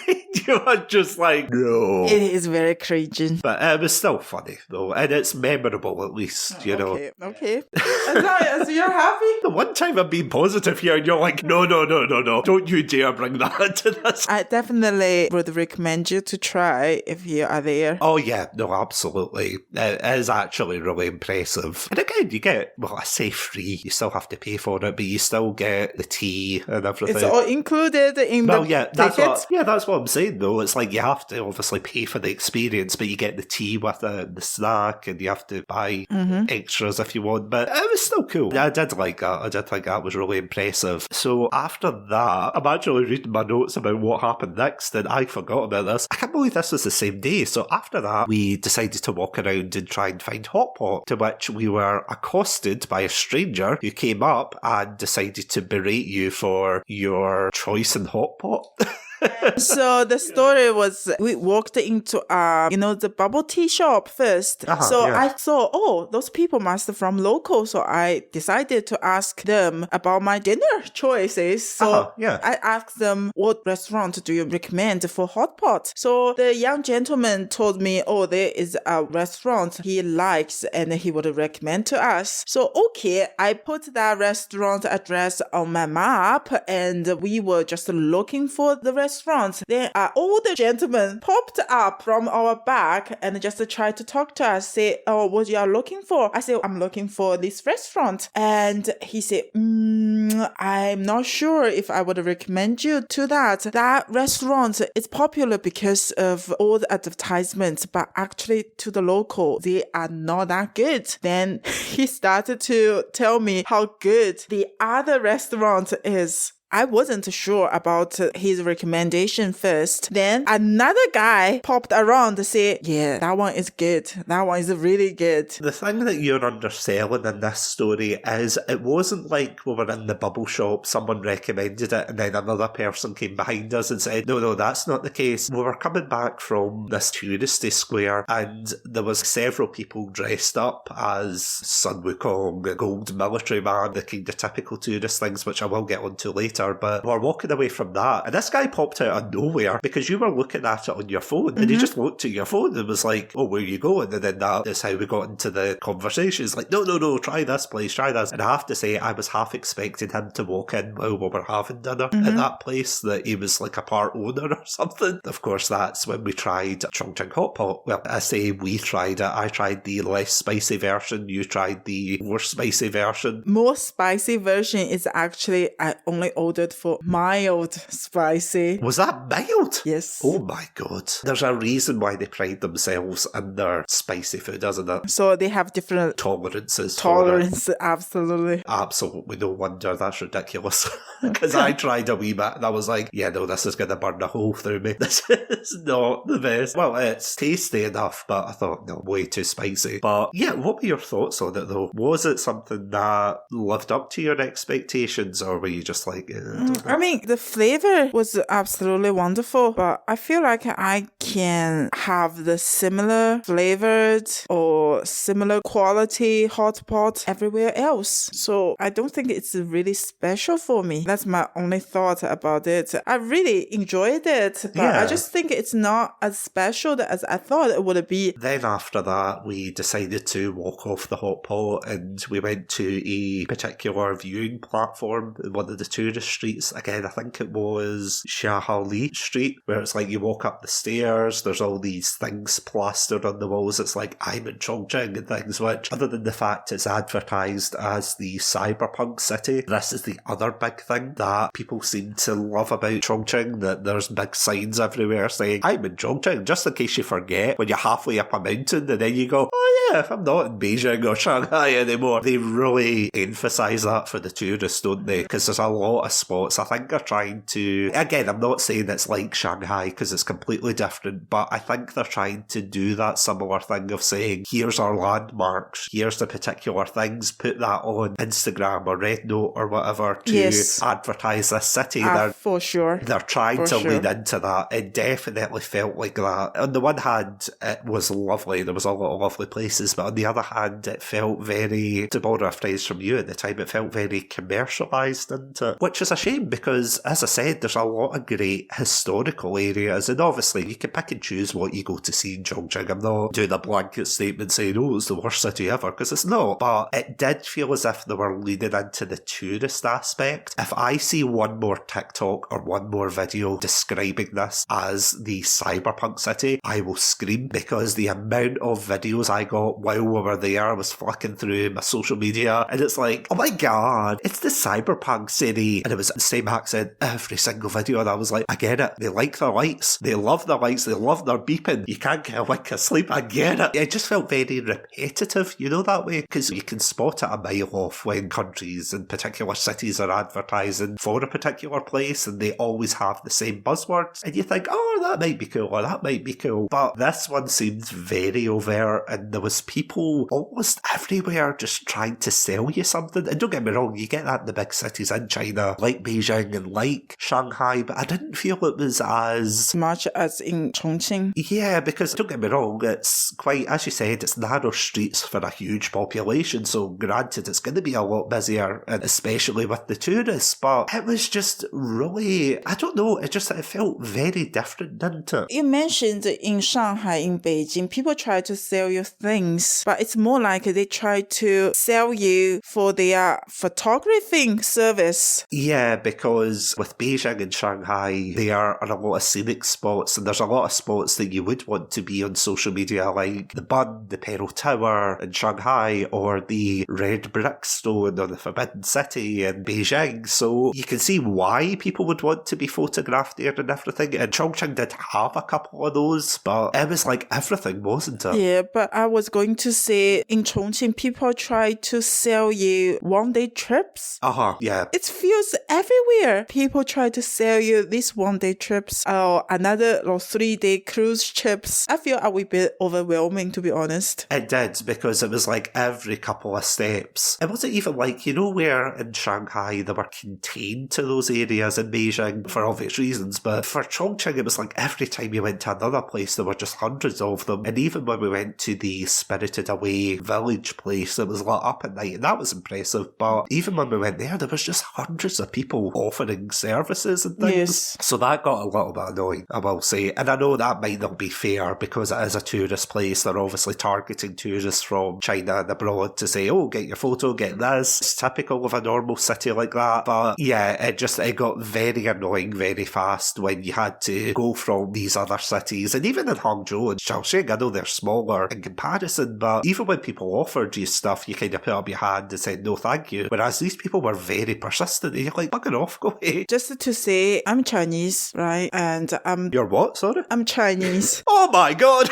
You were just like, no. It is very cringing. But it was still funny, though, and it's memorable at least, you know. Okay. As long as you're happy. The one time I'm being positive here, and you're like, no. Don't you dare bring that into this. I definitely would recommend you to try if you are there. Oh, yeah. No, absolutely. It is actually really impressive. And again, you get, well, I say free. You still have to pay for it, but you still get the tea and everything. It's all included in the ticket. That's what I'm saying, though. It's like you have to obviously pay for the experience, but you get the tea with it, the snack, and you have to buy extras if you want. But it was still cool. I did like that. I did think that was really impressive. So after that, I'm actually reading my notes about what happened next, and I forgot about this. I can't believe this was the same day. So after that, we decided to walk around and try and find hot pot, to which we were accosted by a stranger who came up and decided to berate you for your choice in hot pot. So the story was we walked into the bubble tea shop first. I thought, those people must be from local. So I decided to ask them about my dinner choices. So I asked them, what restaurant do you recommend for hot pot? So the young gentleman told me, there is a restaurant he likes and he would recommend to us. So okay, I put that restaurant address on my map and we were just looking for the restaurant. Then an older gentleman popped up from our back and just tried to talk to us, say, what you are looking for? I said, I'm looking for this restaurant. And he said, I'm not sure if I would recommend you to that. That restaurant is popular because of all the advertisements, but actually to the local, they are not that good. Then he started to tell me how good the other restaurant is. I wasn't sure about his recommendation first. Then another guy popped around to say, yeah, that one is good. That one is really good. The thing that you're underselling in this story is it wasn't like we were in the bubble shop, someone recommended it, and then another person came behind us and said, no, that's not the case. We were coming back from this touristy square and there was several people dressed up as Sun Wukong, a gold military man, the kind of typical tourist things, which I will get onto later. But we're walking away from that, and this guy popped out of nowhere because you were looking at it on your phone, and he just looked at your phone and was like, where are you going? And then that is how we got into the conversation. It's like, no, try this place, try this. And I have to say, I was half expecting him to walk in while we were having dinner at that place, that he was like a part owner or something. Of course, that's when we tried Chongqing hot pot. Well, I say we tried it. I tried the less spicy version. You tried the more spicy version. More spicy version is actually, I only ordered for mild spicy. Was that mild? Yes. Oh my god. There's a reason why they pride themselves in their spicy food, isn't it? So they have different tolerances. Absolutely. Absolutely, no wonder. That's ridiculous. Because I tried a wee bit and I was like, yeah, no, this is going to burn a hole through me. This is not the best. Well, it's tasty enough, but I thought, no, way too spicy. But yeah, what were your thoughts on it though? Was it something that lived up to your expectations, or were you just like, I mean, the flavor was absolutely wonderful, but I feel like I can have the similar flavored or similar quality hot pot everywhere else. So I don't think it's really special for me. That's my only thought about it. I really enjoyed it, but I just think it's not as special as I thought it would be. Then after that, we decided to walk off the hot pot and we went to a particular viewing platform in one of the tourist streets. Again, I think it was Xiaoli Street, where it's like you walk up the stairs, there's all these things plastered on the walls. It's like, I'm in Chongqing and things, which, other than the fact it's advertised as the Cyberpunk city, this is the other big thing that people seem to love about Chongqing, that there's big signs everywhere saying, I'm in Chongqing, just in case you forget when you're halfway up a mountain and then you go, oh yeah, I'm not in Beijing or Shanghai anymore. They really emphasise that for the tourists, don't they? Because there's a lot of spots. I think they're trying to, again, I'm not saying it's like Shanghai because it's completely different, but I think they're trying to do that similar thing of saying, here's our landmarks, here's the particular things, put that on Instagram or Red Note or whatever to advertise this city. For sure. They're trying to lean into that. It definitely felt like that. On the one hand, it was lovely. There was a lot of lovely places, but on the other hand, it felt very, to borrow a phrase from you at the time, it felt very commercialised into it, which is a shame because, as I said, there's a lot of great historical areas, and obviously you can pick and choose what you go to see in Chongqing. I'm not doing a blanket statement saying, oh, it's the worst city ever, because it's not, but it did feel as if they were leaning into the tourist aspect. If I see one more TikTok or one more video describing this as the Cyberpunk city, I will scream, because the amount of videos I got while we were there, I was flicking through my social media, and it's like, oh my god, it's the Cyberpunk city, and it was the same accent every single video, and I was like, I get it, they like their lights, they love their lights, they love their beeping, you can't get a wink of sleep, I get it. It just felt very repetitive, you know, that way, because you can spot it a mile off when countries and particular cities are advertising for a particular place, and they always have the same buzzwords, and you think, oh, that might be cool, or that might be cool, but this one seemed very overt, and there was people almost everywhere just trying to sell you something. And don't get me wrong, you get that in the big cities in China, like Beijing and like Shanghai, but I didn't feel it was as much as in Chongqing. Yeah, because don't get me wrong, it's quite, as you said, it's narrow streets for a huge population, so granted it's going to be a lot busier, and especially with the tourists, but it was just really, I don't know, it felt very different, didn't it? You mentioned in Shanghai, in Beijing, people try to sell you things, but it's more like they try to sell you for their photographing service. Yeah, because with Beijing and Shanghai, they are a lot of scenic spots, and there's a lot of spots that you would want to be on social media, like the Bund, the Pearl Tower in Shanghai, or the Red Brickstone or the Forbidden City in Beijing. So you can see why people would want to be photographed there and everything. And Chongqing did have a couple of those, but it was like everything, wasn't it? Yeah, but I was going to say in Chongqing, people try to sell you one-day trips. Yeah. It feels everywhere. People try to sell you these one-day trips or another 3-day cruise trips. I feel a wee bit overwhelming, to be honest. It did, because it was like every couple of steps. It wasn't even like, you know, where in Shanghai they were contained to those areas in Beijing for obvious reasons, but for Chongqing it was like every time you went to another place there were just hundreds of them. And even when we went to the Spirited Away village place, it was lit up at night, and that was impressive. But even when we went there was just hundreds of people offering services and things. Yes. So that got a little bit annoying, I will say. And I know that might not be fair because it is a tourist place. They're obviously targeting tourists from China and abroad to say, oh, get your photo, get this. It's typical of a normal city like that. But yeah, it got very annoying very fast when you had to go from these other cities. And even in Hangzhou and Shaoxing, I know they're smaller in comparison, but even when people offered you stuff, you kind of put up your hand and said, no, thank you. Whereas these people were very persistent. And you're like, bugger off, go away. Just to say, I'm Chinese, right? And You're what, sorry? I'm Chinese. Oh my god!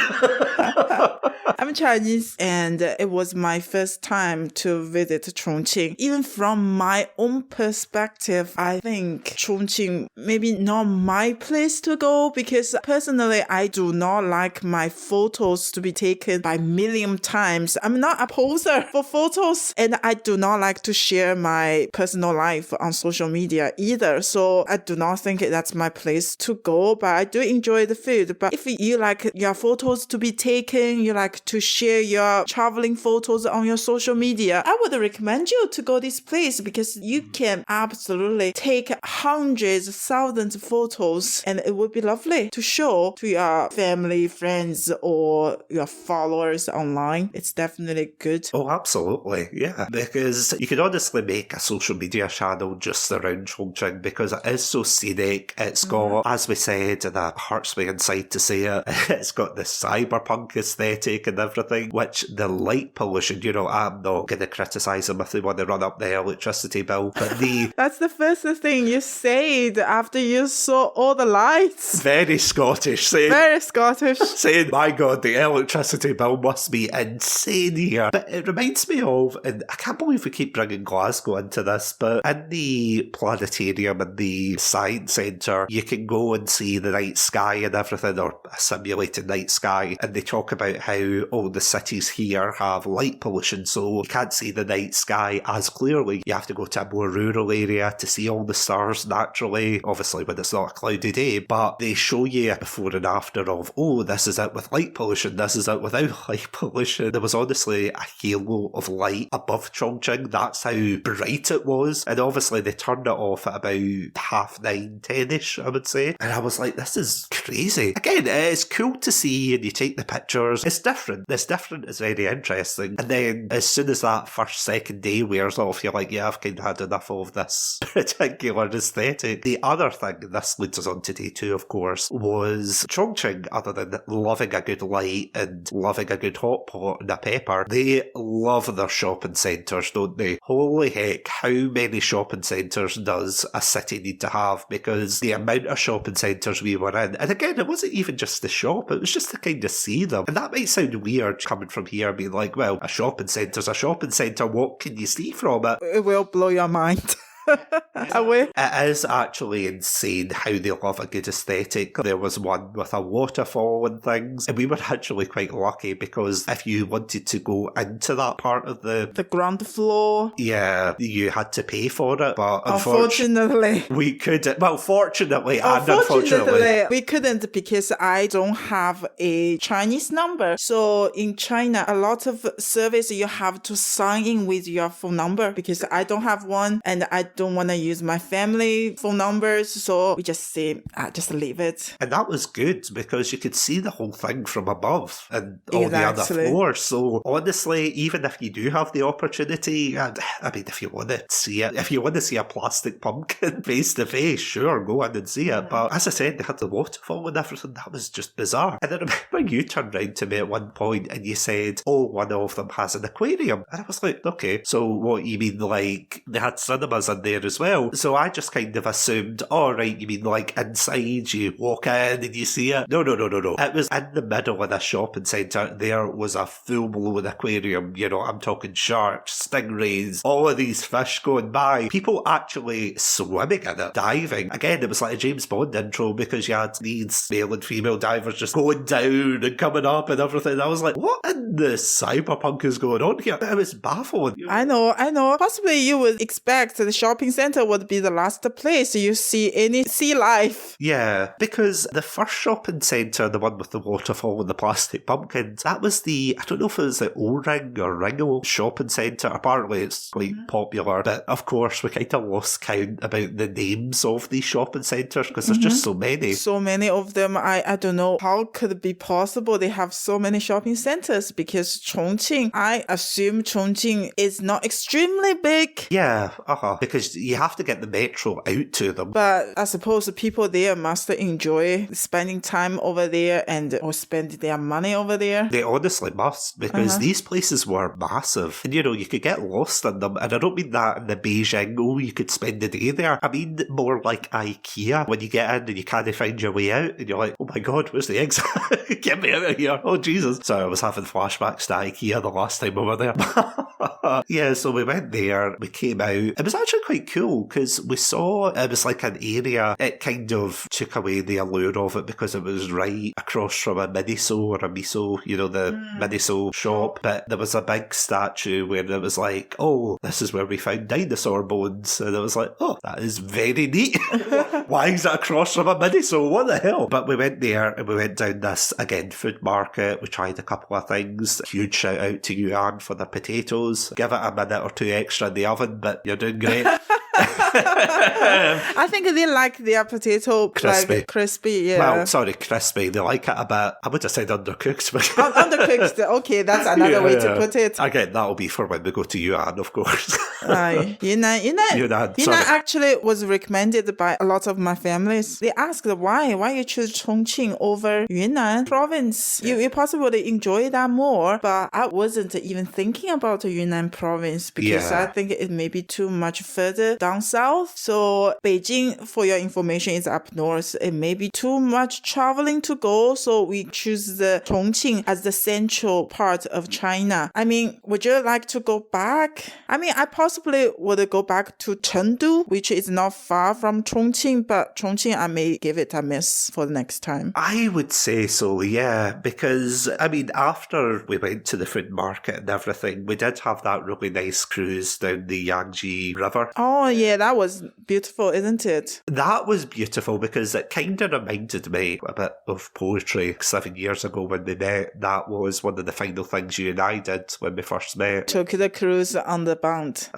I'm Chinese, and it was my first time to visit Chongqing. Even from my own perspective, I think Chongqing maybe not my place to go, because personally, I do not like my photos to be taken by million times. I'm not a poser for photos, and I do not like to share my personal life on social media either. So I do not think that's my place to go, but I do enjoy the food. But if you like your photos to be taken, you like like to share your traveling photos on your social media, I would recommend you to go this place because you can absolutely take hundreds, thousands of photos, and it would be lovely to show to your family, friends, or your followers online. It's definitely good. Oh, absolutely, yeah. Because you could honestly make a social media channel just around Chongqing because it is so scenic. It's got, as we said, and it hurts me inside to say it, it's got the cyberpunk aesthetic and everything, which the light pollution, you know, I'm not going to criticise them if they want to run up the electricity bill, but the... That's the first thing you said after you saw all the lights. Very Scottish, saying... Very Scottish. Saying, my God, the electricity bill must be insane here. But it reminds me of, and I can't believe we keep bringing Glasgow into this, but in the planetarium and the science centre, you can go and see the night sky and everything, or a simulated night sky, and they talk about how, the cities here have light pollution, so you can't see the night sky as clearly. You have to go to a more rural area to see all the stars naturally, obviously when it's not a cloudy day, but they show you before and after of, this is it with light pollution, this is it without light pollution. There was honestly a halo of light above Chongqing. That's how bright it was, and obviously they turned it off at about 9:30, 10ish, I would say, and I was like, this is crazy. Again, it's cool to see and you take the pictures. It's different. It's very interesting. And then as soon as that second day wears off, you're like, yeah, I've kind of had enough of this particular aesthetic. The other thing, this leads us on to day 2, of course, was Chongqing, other than loving a good light and loving a good hot pot and a pepper, they love their shopping centres, don't they? Holy heck, how many shopping centres does a city need to have? Because the amount of shopping centres we were in, and again, it wasn't even just the shop, it was just to kind of see them. And that might sound weird coming from here, being like, well, a shopping centre's a shopping centre, what can you see from it? It will blow your mind. It is actually insane how they love a good aesthetic. There was one with a waterfall and things, and we were actually quite lucky because if you wanted to go into that part of the ground floor, yeah, you had to pay for it, but unfortunately we couldn't. Well, fortunately and unfortunately we couldn't because I don't have a Chinese number. So in China, a lot of service you have to sign in with your phone number because I don't have one and I don't want to use my family phone numbers, so we just say, just leave it. And that was good because you could see the whole thing from above and all the other floors. So honestly, even if you do have the opportunity, I mean, if you want to see it, if you want to see a plastic pumpkin face to face, sure, go in and see it. But as I said, they had the waterfall and everything. That was just bizarre. And I remember you turned round to me at one point and you said, one of them has an aquarium. And I was like, okay, so what you mean, like, they had cinemas in there as well? So I just kind of assumed, right, you mean like inside, you walk in and you see it? No. It was in the middle of a shopping centre. There was a full-blown aquarium, I'm talking sharks, stingrays, all of these fish going by. People actually swimming in it, diving. Again, it was like a James Bond intro because you had these male and female divers just going down and coming up and everything. I was like, what in the cyberpunk is going on here? It was baffling. I know. Possibly you would expect the shopping centre would be the last place you see any sea life. Yeah, because the first shopping centre, the one with the waterfall and the plastic pumpkins, that was I don't know if it was the O-Ring or Ringo shopping centre. Apparently it's quite popular, but of course we kind of lost count about the names of these shopping centres because there's just so many. So many of them, I don't know how could it be possible they have so many shopping centres because Chongqing, I assume Chongqing is not extremely big. Yeah, because you have to get the metro out to them. But I suppose the people there must enjoy spending time over there or spend their money over there. They honestly must, because these places were massive. And you could get lost in them. And I don't mean that in the Beijing, you could spend the day there. I mean more like IKEA, when you get in and you can't find your way out and you're like, oh my God, where's the exit? Get me out of here. Oh Jesus. So I was having flashbacks to IKEA the last time we were there. Yeah, so we went there, we came out. It was actually quite cool because we saw it was like an area, it kind of took away the allure of it because it was right across from a Miniso or a Miso, you know, the Miniso shop. But there was a big statue where it was like, oh, this is where we found dinosaur bones. And it was like, oh, that is very neat. Why is it across from a Miniso? What the hell? But we went there and we went down this, again, food market. We tried a couple of things. Huge shout out to you, Anne, for the potatoes. Give it a minute or two extra in the oven, but you're doing great. I think they like their potato crispy. Like, crispy, yeah. Well, sorry, crispy. They like it a bit, I would have said undercooked. But undercooked. Okay, that's another way to put it. Again, that'll be for when we go to Yuan, of course. Yunnan actually was recommended by a lot of my families. They asked why you choose Chongqing over Yunnan province. You possibly enjoy that more, but I wasn't even thinking about the Yunnan province because I think it may be too much further down south. So Beijing, for your information, is up north. It may be too much traveling to go, so we choose the Chongqing as the central part of China. I mean, would you like to go back? I mean, I possibly would go back to Chengdu, which is not far from Chongqing, but Chongqing, I may give it a miss for the next time. I would say so, yeah, because, I mean, after we went to the food market and everything, we did have that really nice cruise down the Yangtze River. Oh, yeah, that was beautiful, isn't it? That was beautiful because it kind of reminded me a bit of poetry 7 years ago when we met. That was one of the final things you and I did when we first met. Took the cruise on the bound.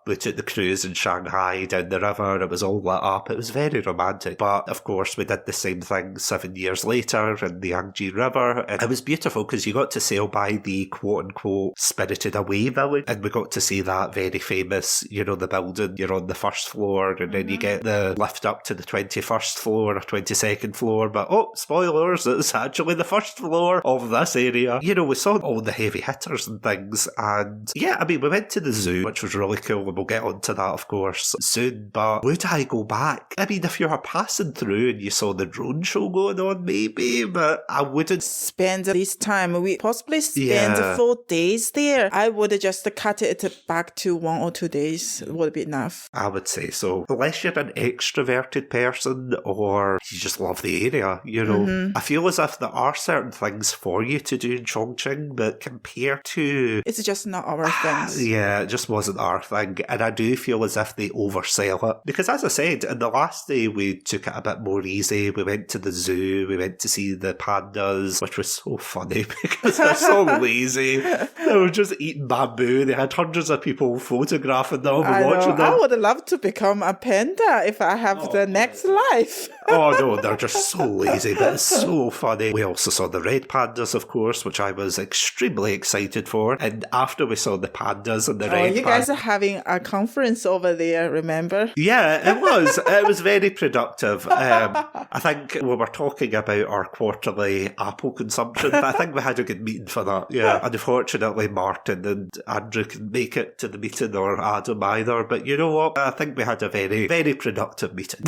We took the cruise in Shanghai down the river. It was all lit up. It was very romantic. But of course, we did the same thing 7 years later in the Yangtze River. And it was beautiful because you got to sail by the quote-unquote Spirited Away village. And we got to see that very famous, you know, the building. You're on the first floor and then you get the lift up to the 21st floor or 22nd floor. But, spoilers, it's actually the first floor of this area. You know, we saw all the heavy hitters and things. And yeah, I mean, we went to the zoo, which was really cool. And we'll get onto that, of course, soon. But would I go back? I mean, if you were passing through and you saw the drone show going on, maybe, but I wouldn't spend this time. We possibly spend 4 days there. I would just cut it back to 1 or 2 days. It would be enough. I would say so. Unless you're an extroverted person or you just love the area, you know. I feel as if there are certain things for you to do in Chongqing, but compared to... It's just not our thing. Yeah, it just wasn't our thing. And I do feel as if they oversell it. Because as I said, in the last day we took it a bit more easy. We went to the zoo, we went to see the pandas, which was so funny because they're so lazy. They were just eating bamboo. They had hundreds of people photographing them and watching them. I would love to become a panda if I have the next life. Oh no, they're just so lazy, but it's so funny. We also saw the red pandas, of course, which I was extremely excited for. And after we saw the pandas and the red pandas... you guys are having a conference over there, remember? Yeah, it was. It was very productive. I think we were talking about our quarterly apple consumption. I think we had a good meeting for that, yeah. Unfortunately, Martin and Andrew couldn't make it to the meeting, or Adam either, but you know what? I think we had a very, very productive meeting.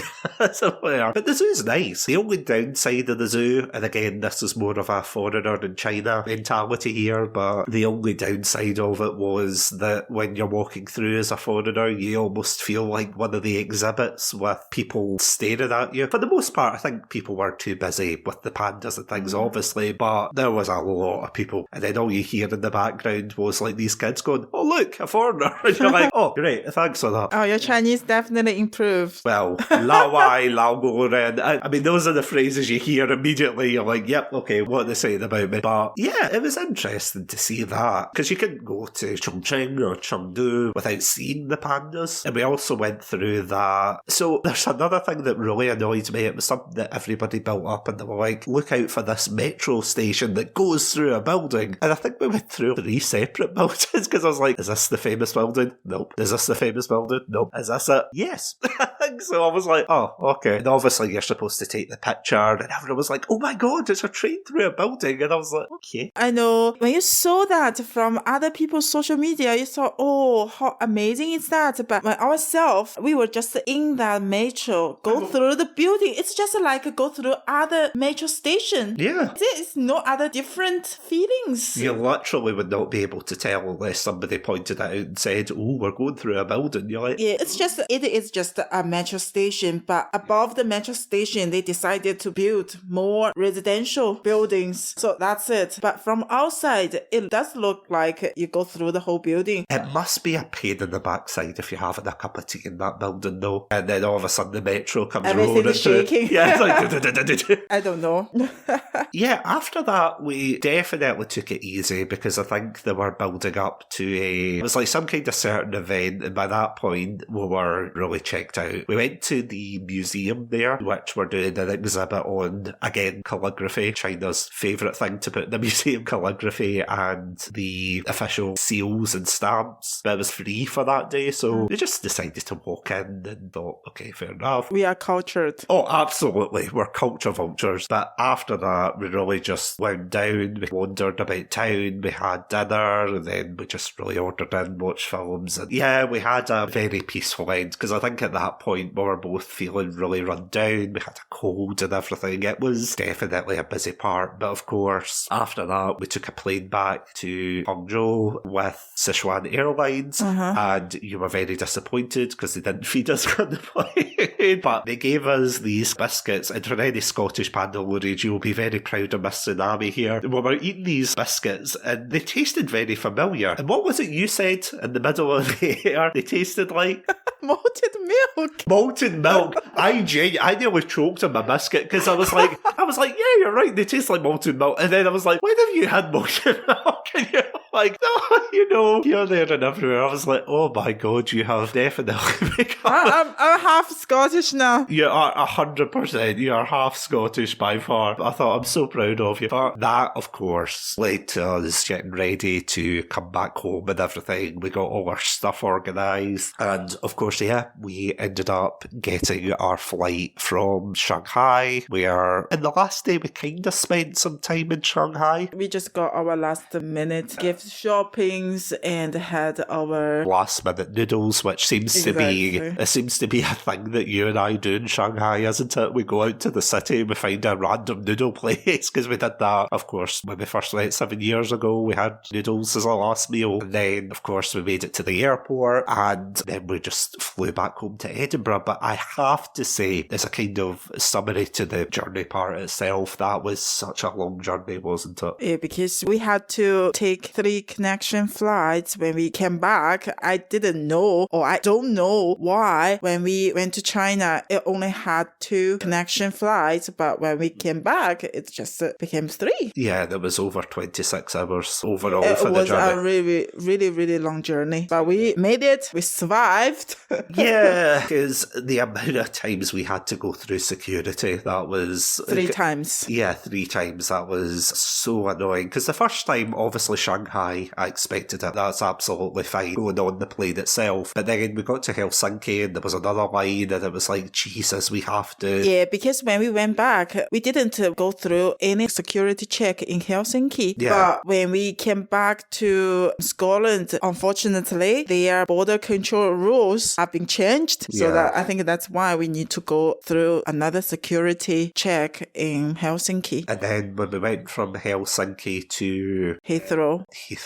Somewhere. But the zoo's nice. The only downside of the zoo, and again, this is more of a foreigner in China mentality here, but the only downside of it was that when you're walking through as a foreigner, you almost feel like one of the exhibits with people staring at you. For the most part, I think people were too busy with the pandas and things, obviously, but there was a lot of people. And then all you hear in the background was like these kids going, oh look, a foreigner. And you're like, oh, great, thanks for that. Oh, your Chinese definitely improved. Well, la wai, lao go ren. I mean, those are the phrases you hear immediately. You're like, yep, okay, what are they saying about me? But yeah, it was interesting to see that. Because you couldn't go to Chongqing or Chengdu without seeing the pandas. And we also went through that. So there's another thing that really annoyed me. It was something that everybody built up and they were like, look out for this metro station that goes through a building. And I think we went through 3 separate buildings because I was like, is this the famous building? Nope. Is this the famous building? Nope. Is this it? Yes. So I was like, oh, okay. And obviously you're supposed to take the picture, and everyone was like, oh my god, it's a train through a building. And I was like, okay. I know. When you saw that from other people's social media, you thought, oh, how amazing is that? But when ourselves, we were just in that metro, go through the building. It's just like go through other metro station. Yeah. There's no other different feelings. You literally would not be able to tell unless somebody pointed it out and said, oh, we're going through a building. You're like, yeah, it's just because it is just a metro station, but above the metro station, they decided to build more residential buildings. So that's it. But from outside, it does look like you go through the whole building. It must be a pain in the backside if you're having a cup of tea in that building, though. And then all of a sudden the metro comes Everything rolling is shaking. Yeah, it's like... I don't know. Yeah, after that, we definitely took it easy because I think they were building up to it was like some kind of certain event, and by that point, we were really checked out. We went to the museum there, which were doing an exhibit on, again, calligraphy, China's favourite thing to put in the museum, calligraphy and the official seals and stamps. But it was free for that day, so we just decided to walk in and thought, okay, fair enough. We are cultured. Oh, absolutely. We're culture vultures. But after that, we really just wound down. We wandered about town. We had dinner. And then we just really ordered in, watched films. And yeah, we had a very peaceful end because I think at that point we were both feeling really run down. We had a cold and everything. It was definitely a busy part. But of course, after that, we took a plane back to Hangzhou with Sichuan Airlines. And you were very disappointed because they didn't feed us on the plane. But they gave us these biscuits, and for any Scottish Pandalorians, you'll be very proud of MsTsunami here. We were eating these biscuits, and they tasted very familiar. And what was it you said in the middle of the air? They tasted like... Malted milk. Malted milk. I nearly choked on my biscuit because I was like, yeah, you're right, they taste like malted milk. And then I was like, when have you had malted milk? And you're like, no, you know, here, there and everywhere. I was like, oh my God, you have definitely become... I'm half Scottish now. You are 100%. You are half Scottish by far. I thought, I'm so proud of you. But that, of course, led to us getting ready to come back home and everything. We got all our stuff organised. And of course, yeah, we ended up getting our flight from Shanghai, where in the last day we kind of spent some time in Shanghai. We just got our last minute gift shoppings and had our last minute noodles, which seems to be a thing that you and I do in Shanghai, isn't it? We go out to the city and we find a random noodle place because we did that, of course, when we first went 7 years ago. We had noodles as our last meal, and then of course we made it to the airport, and then we just flew back home to Edinburgh. But I have to say, as a kind of summary to the journey part itself, that was such a long journey, wasn't it? Yeah, because we had to take 3 connection flights when we came back. I didn't know, or I don't know why, when we went to China, it only had 2 connection flights, but when we came back, it just became 3. Yeah, there was over 26 hours overall for the journey. It was a really, really, really long journey, but we made it. We survived. Yeah, because the amount of times we had to go through security, that was... 3 times. Yeah, 3 times. That was so annoying. Because the first time, obviously, Shanghai, I expected it. That's absolutely fine going on the plane itself. But then we got to Helsinki and there was another line and it was like, Jesus, we have to... Yeah, because when we went back, we didn't go through any security check in Helsinki. Yeah. But when we came back to Scotland, unfortunately, their border control rules have been changed. So that I think that's why we need to go through another security check in Helsinki. And then when we went from Helsinki to... Heathrow,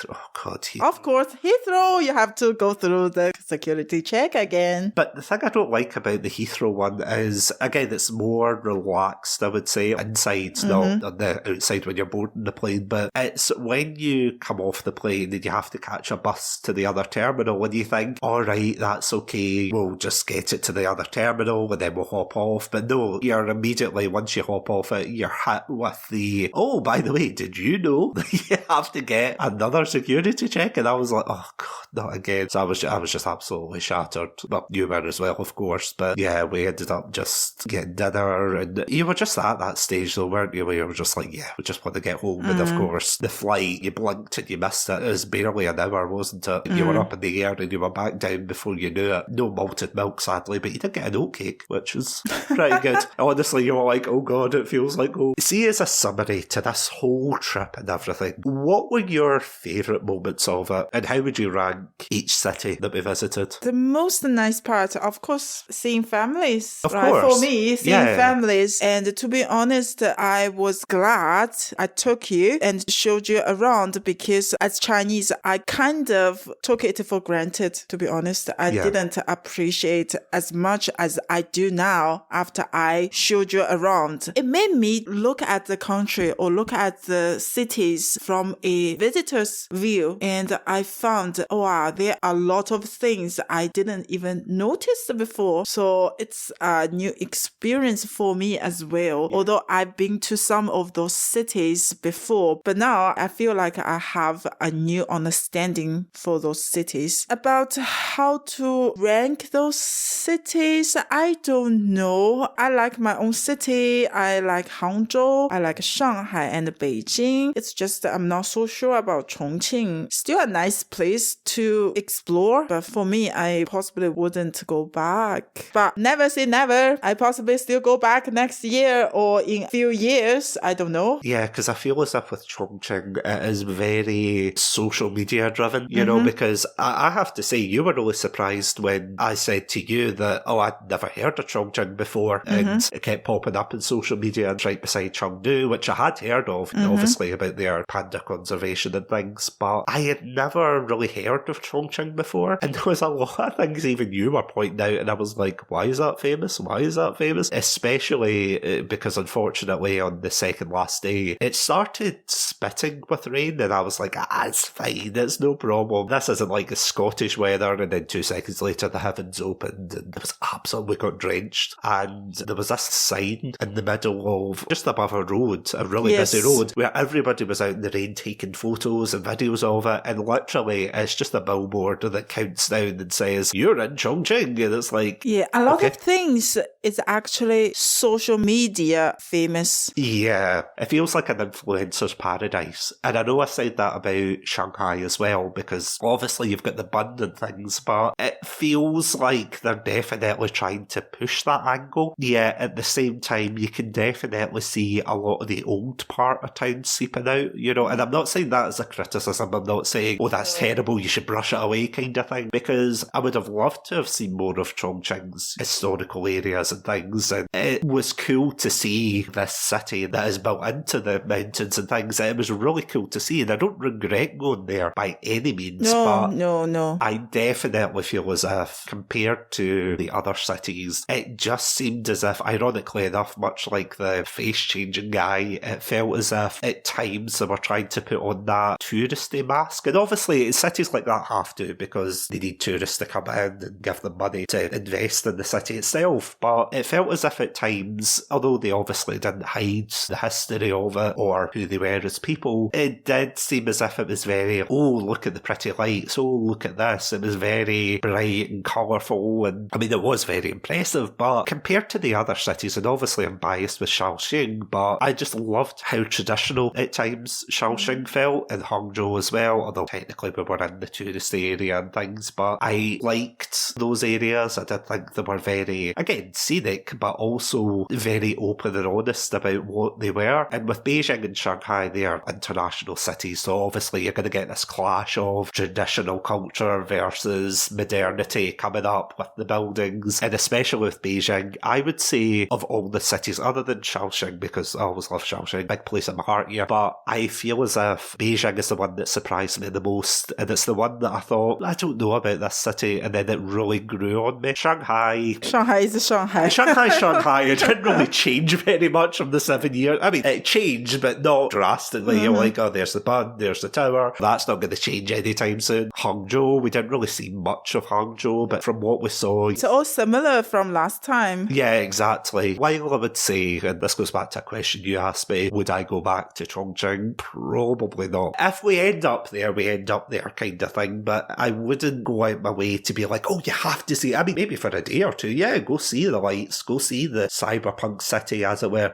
oh God. Of course, Heathrow, you have to go through the security check again. But the thing I don't like about the Heathrow one is, again, it's more relaxed, I would say. Inside, not on the outside when you're boarding the plane, but it's when you come off the plane and you have to catch a bus to the other terminal and you think, all right, that's okay, we'll just get it to the other terminal and then we'll hop off. But no, you're immediately, once you hop off it, you're hit with the, oh, by the way, did you know that you have to get another security check? And I was like, oh God, not again. So I was just absolutely shattered. Well, you were as well, of course. But yeah, we ended up just getting dinner, and you were just at that stage though, weren't you? Where you were just like, yeah, we just want to get home. And of course, the flight, you blinked and you missed it. It was barely an hour, wasn't it? You were up in the air and you were back down before you knew it. No malted milk, sadly, but you did get an oatcake, which was pretty good. Honestly, you were like, oh God, it feels like home. See, as a summary to this whole trip and everything, what were your favourite moments of it, and how would you rank each city that we visited? The most nice part, of course, seeing seeing families, Of right? course. For me, seeing families. And to be honest, I was glad I took you and showed you around because as Chinese, I kind of took it for granted, to be honest. I didn't appreciate as much as I do now after I showed you around. It made me look at the country or look at the cities from a visitor's view. And I found, wow, there are a lot of things I didn't even notice before. So it's a new experience for me as well. Although I've been to some of those cities before, but now I feel like I have a new understanding for those cities. About how to rank those cities, I don't know. I like my own city. I like Hangzhou. I like Shanghai and Beijing. It's just that I'm not so sure about Chongqing. Still a nice place to explore, but for me, I possibly wouldn't go back. But never say never. I possibly still go back next year or in a few years. I don't know. Yeah, because I feel as if with Chongqing, it is very social media driven, you know, because I have to say, you were really surprised when I said to you that, oh, I'd never heard of Chongqing before, and it kept popping up in social media and right beside Chengdu, which I had heard of, obviously, about their panda conservation and things, but I had never really heard of Chongqing before, and there was a lot of things even you were pointing out, and I was like, why is that famous? Why is that famous? Especially because, unfortunately, on the second last day, it started spitting with rain, and I was like, it's fine, it's no problem. This isn't like a Scottish weather, and then 2 seconds later, the heavens opened, and it was absolutely got drenched, and there was this sign in the middle of, just above a road, a really busy road, where everybody was out in the rain taking photos and videos of it, and literally, it's just a billboard that counts down and says, you're in Chongqing, and it's like... Yeah, a lot of things is actually social media famous. Yeah, it feels like an influencer's paradise. And I know I said that about Shanghai as well, because obviously you've got the bun and things, but it feels like they're definitely trying to push that angle. Yeah, at the same time, you can definitely see a lot of the old part of town seeping out, you know, and I'm not saying that as a criticism, I'm not saying, oh, that's terrible, you should brush it away kind of thing, because I would have loved to have seen more of Chongqing's historical areas and things, and it was cool to see this city that is built into the mountains and things. It was really cool to see, and I don't regret going there by any means, No. I definitely feel as if, compared to the other cities, it just seemed as if, ironically enough, much like the face-changing guy, it felt as if at times they were trying to put on that touristy mask, and obviously cities like that have to, because they need tourists to come in and give them money to invest in the city itself, but it felt as if at times, although they obviously didn't hide the history of it or who they were as people, it did seem as if it was very, oh, look at the pretty lights, oh, look at this. It was very bright and colourful, and I mean, it was very impressive, but compared to the other cities, and obviously I'm biased with Shaoxing, but I just loved how traditional at times Shaoxing felt, and Hangzhou as well, although technically we were in the touristy area and things, but I liked those areas. I did think they were very, again, scenic, but also very open and honest about what they were. And with Beijing and Shanghai, they are international cities, so obviously you're going to get this clash of traditional culture versus modernity coming up with the buildings. And especially with Beijing, I would say of all the cities, other than Shaoxing, because I always love Shaoxing, big place in my heart here, but I feel as if Beijing is the one that surprised me the most, and it's the one that I thought, I don't know about this city, and then it really grew on me. Shanghai is Shanghai. Shanghai. It didn't really change very much from the 7 years. I mean, it changed, but not drastically. You're like, oh, there's the bun, there's the tower. That's not going to change anytime soon. Hangzhou, we didn't really see much of Hangzhou, but from what we saw... It's all similar from last time. Yeah, exactly. While I would say, and this goes back to a question you asked me, would I go back to Chongqing? Probably not. If we end up there, we end up there kind of thing, but I wouldn't go out my way to be like, oh, you have to see... I mean, maybe for a day or two, yeah, go see the lights, go see the cyberpunk city, as it were.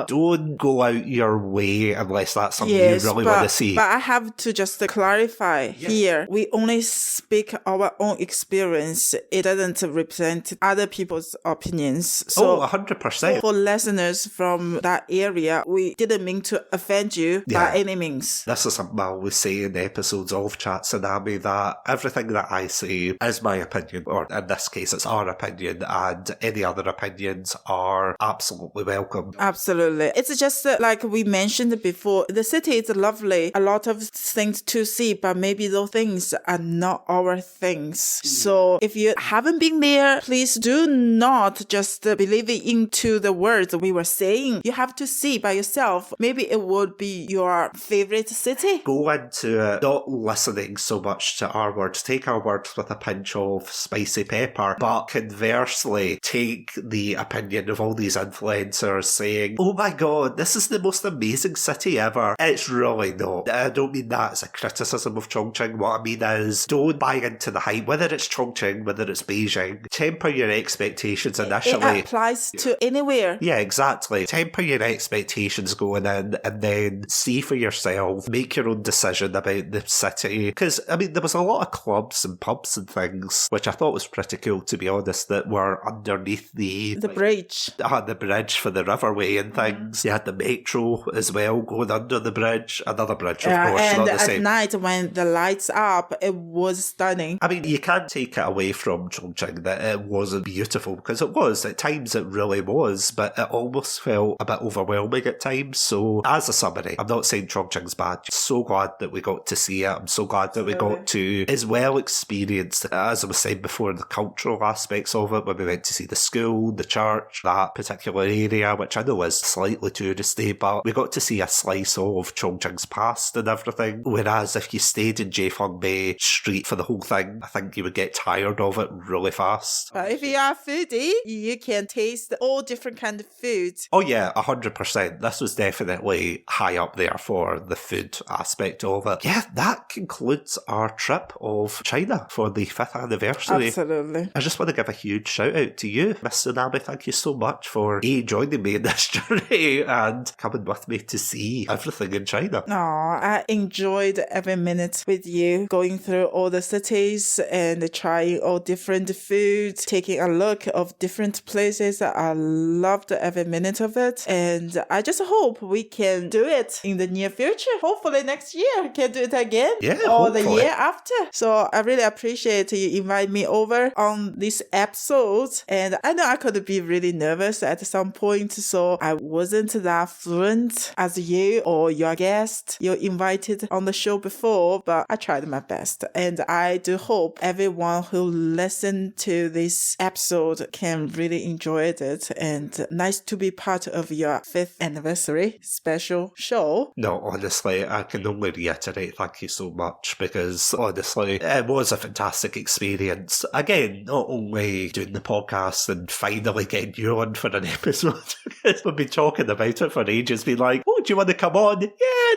Don't go out your way unless that's something you really want to see. But I have to just clarify here. We only speak our own experience. It doesn't represent other people's opinions. So 100%. For listeners from that area, we didn't mean to offend you by any means. This is something I always say in episodes of Chatsunami, that everything that I say is my opinion, or in this worst case, it's our opinion, and any other opinions are absolutely welcome. Absolutely. It's just like we mentioned before, the city is lovely, a lot of things to see, but maybe those things are not our things. So if you haven't been there, please do not just believe into the words we were saying. You have to see by yourself. Maybe it would be your favorite city. Go into it not listening so much to our words. Take our words with a pinch of spicy pepper, but conversely, take the opinion of all these influencers saying, oh my god, this is the most amazing city ever. It's really not. I don't mean that as a criticism of Chongqing. What I mean is, don't buy into the hype, whether it's Chongqing, whether it's Beijing. Temper your expectations initially. It applies to anywhere. Yeah, exactly. Temper your expectations going in, and then see for yourself, make your own decision about the city. Because, I mean, there was a lot of clubs and pubs and things, which I thought was pretty cool, to be honest, that were underneath the bridge. The bridge for the riverway and things. You had the metro as well going under the bridge. Another bridge, of course, and not the at same. night when the lights up, it was stunning. I mean, you can't take it away from Chongqing that it wasn't beautiful, because it was. At times it really was, but it almost felt a bit overwhelming at times. So, as a summary, I'm not saying Chongqing's bad. So glad that we got to see it. I'm so glad that we got to as well experience, as I was saying before, the cultural aspects of it, when we went to see the school, the church, that particular area, which I know is slightly touristy, but we got to see a slice of Chongqing's past and everything. Whereas if you stayed in Jefeng Street for the whole thing, I think you would get tired of it really fast. But if you are a foodie, you can taste all different kind of food. Oh yeah, 100%. This was definitely high up there for the food aspect of it. Yeah, that concludes our trip of China for the 5th anniversary. Absolutely. I just want to give a huge shout out to you, MsTsunami. Thank you so much for joining me in this journey and coming with me to see everything in China. Oh, I enjoyed every minute with you, going through all the cities and trying all different foods, taking a look of different places. I loved every minute of it, and I just hope we can do it in the near future. Hopefully next year we can do it again. Yeah, or hopefully. The year after. So I really appreciate you invite me over on this episode, and I know I could be really nervous at some point, so I wasn't that fluent as you or your guest you invited on the show before, but I tried my best, and I do hope everyone who listened to this episode can really enjoy it, and nice to be part of your 5th anniversary special show. No, honestly, I can only reiterate thank you so much, because honestly, it was a fantastic experience. Again, not only doing the podcast and finally getting you on for an episode, because we've been talking about it for ages, being like, oh, do you want to come on? Yeah,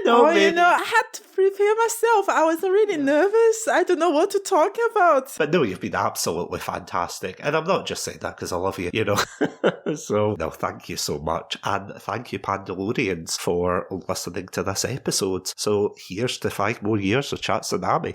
no, maybe. You know, I had to prepare myself. I was really nervous. I don't know what to talk about. But no, you've been absolutely fantastic. And I'm not just saying that because I love you, you know. So, no, thank you so much. And thank you, Pandalorians, for listening to this episode. So, here's to 5 more years of Chatsunami.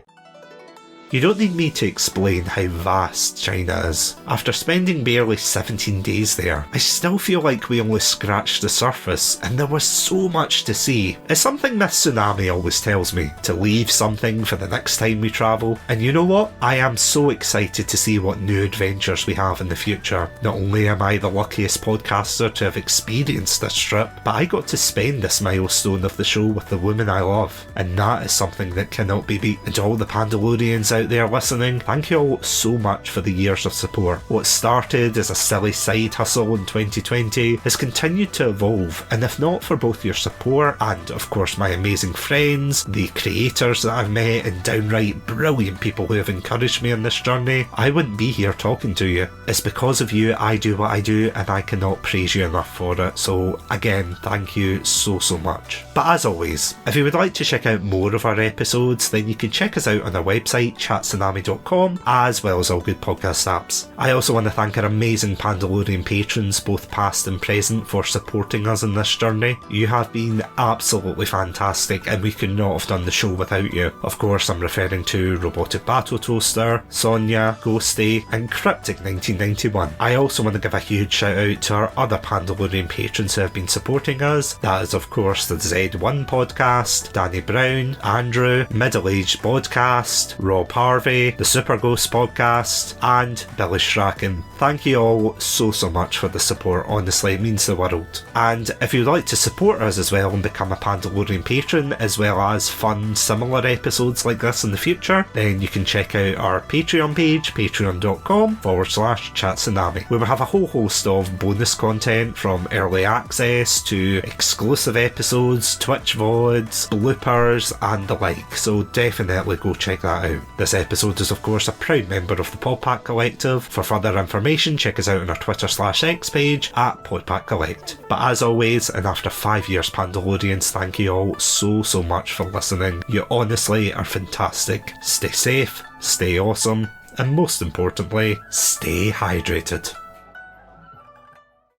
You don't need me to explain how vast China is. After spending barely 17 days there, I still feel like we only scratched the surface and there was so much to see. It's something MsTsunami always tells me, to leave something for the next time we travel. And you know what? I am so excited to see what new adventures we have in the future. Not only am I the luckiest podcaster to have experienced this trip, but I got to spend this milestone of the show with the woman I love. And that is something that cannot be beat. And to all the Pandalorians out there listening, thank you all so much for the years of support. What started as a silly side hustle in 2020 has continued to evolve, and if not for both your support and of course my amazing friends, the creators that I've met, and downright brilliant people who have encouraged me on this journey, I wouldn't be here talking to you. It's because of you I do what I do, and I cannot praise you enough for it. So again, thank you so much. But as always, if you would like to check out more of our episodes, then you can check us out on our website Chatsunami.com, as well as all good podcast apps. I also want to thank our amazing Pandalorian patrons, both past and present, for supporting us in this journey. You have been absolutely fantastic, and we could not have done the show without you. Of course, I'm referring to Robotic Battle Toaster, Sonia, Ghostie, and Cryptic 1991. I also want to give a huge shout out to our other Pandalorian patrons who have been supporting us. That is, of course, the Z1 Podcast, Danny Brown, Andrew, Middle Aged Bodcast, Rob Harvey, the Super Ghost Podcast, and Billy Strachan. Thank you all so much for the support, honestly, it means the world. And if you'd like to support us as well and become a Pandalorian patron, as well as fund similar episodes like this in the future, then you can check out our Patreon page, patreon.com/Chatsunami, where we have a whole host of bonus content from early access to exclusive episodes, Twitch VODs, bloopers, and the like, so definitely go check that out. This episode is of course a proud member of the Podpack Collective. For further information, check us out on our Twitter/X page at Podpack Collect. But as always, and after 5 years Pandalorians, thank you all so much for listening. You honestly are fantastic. Stay safe, stay awesome, and most importantly, stay hydrated.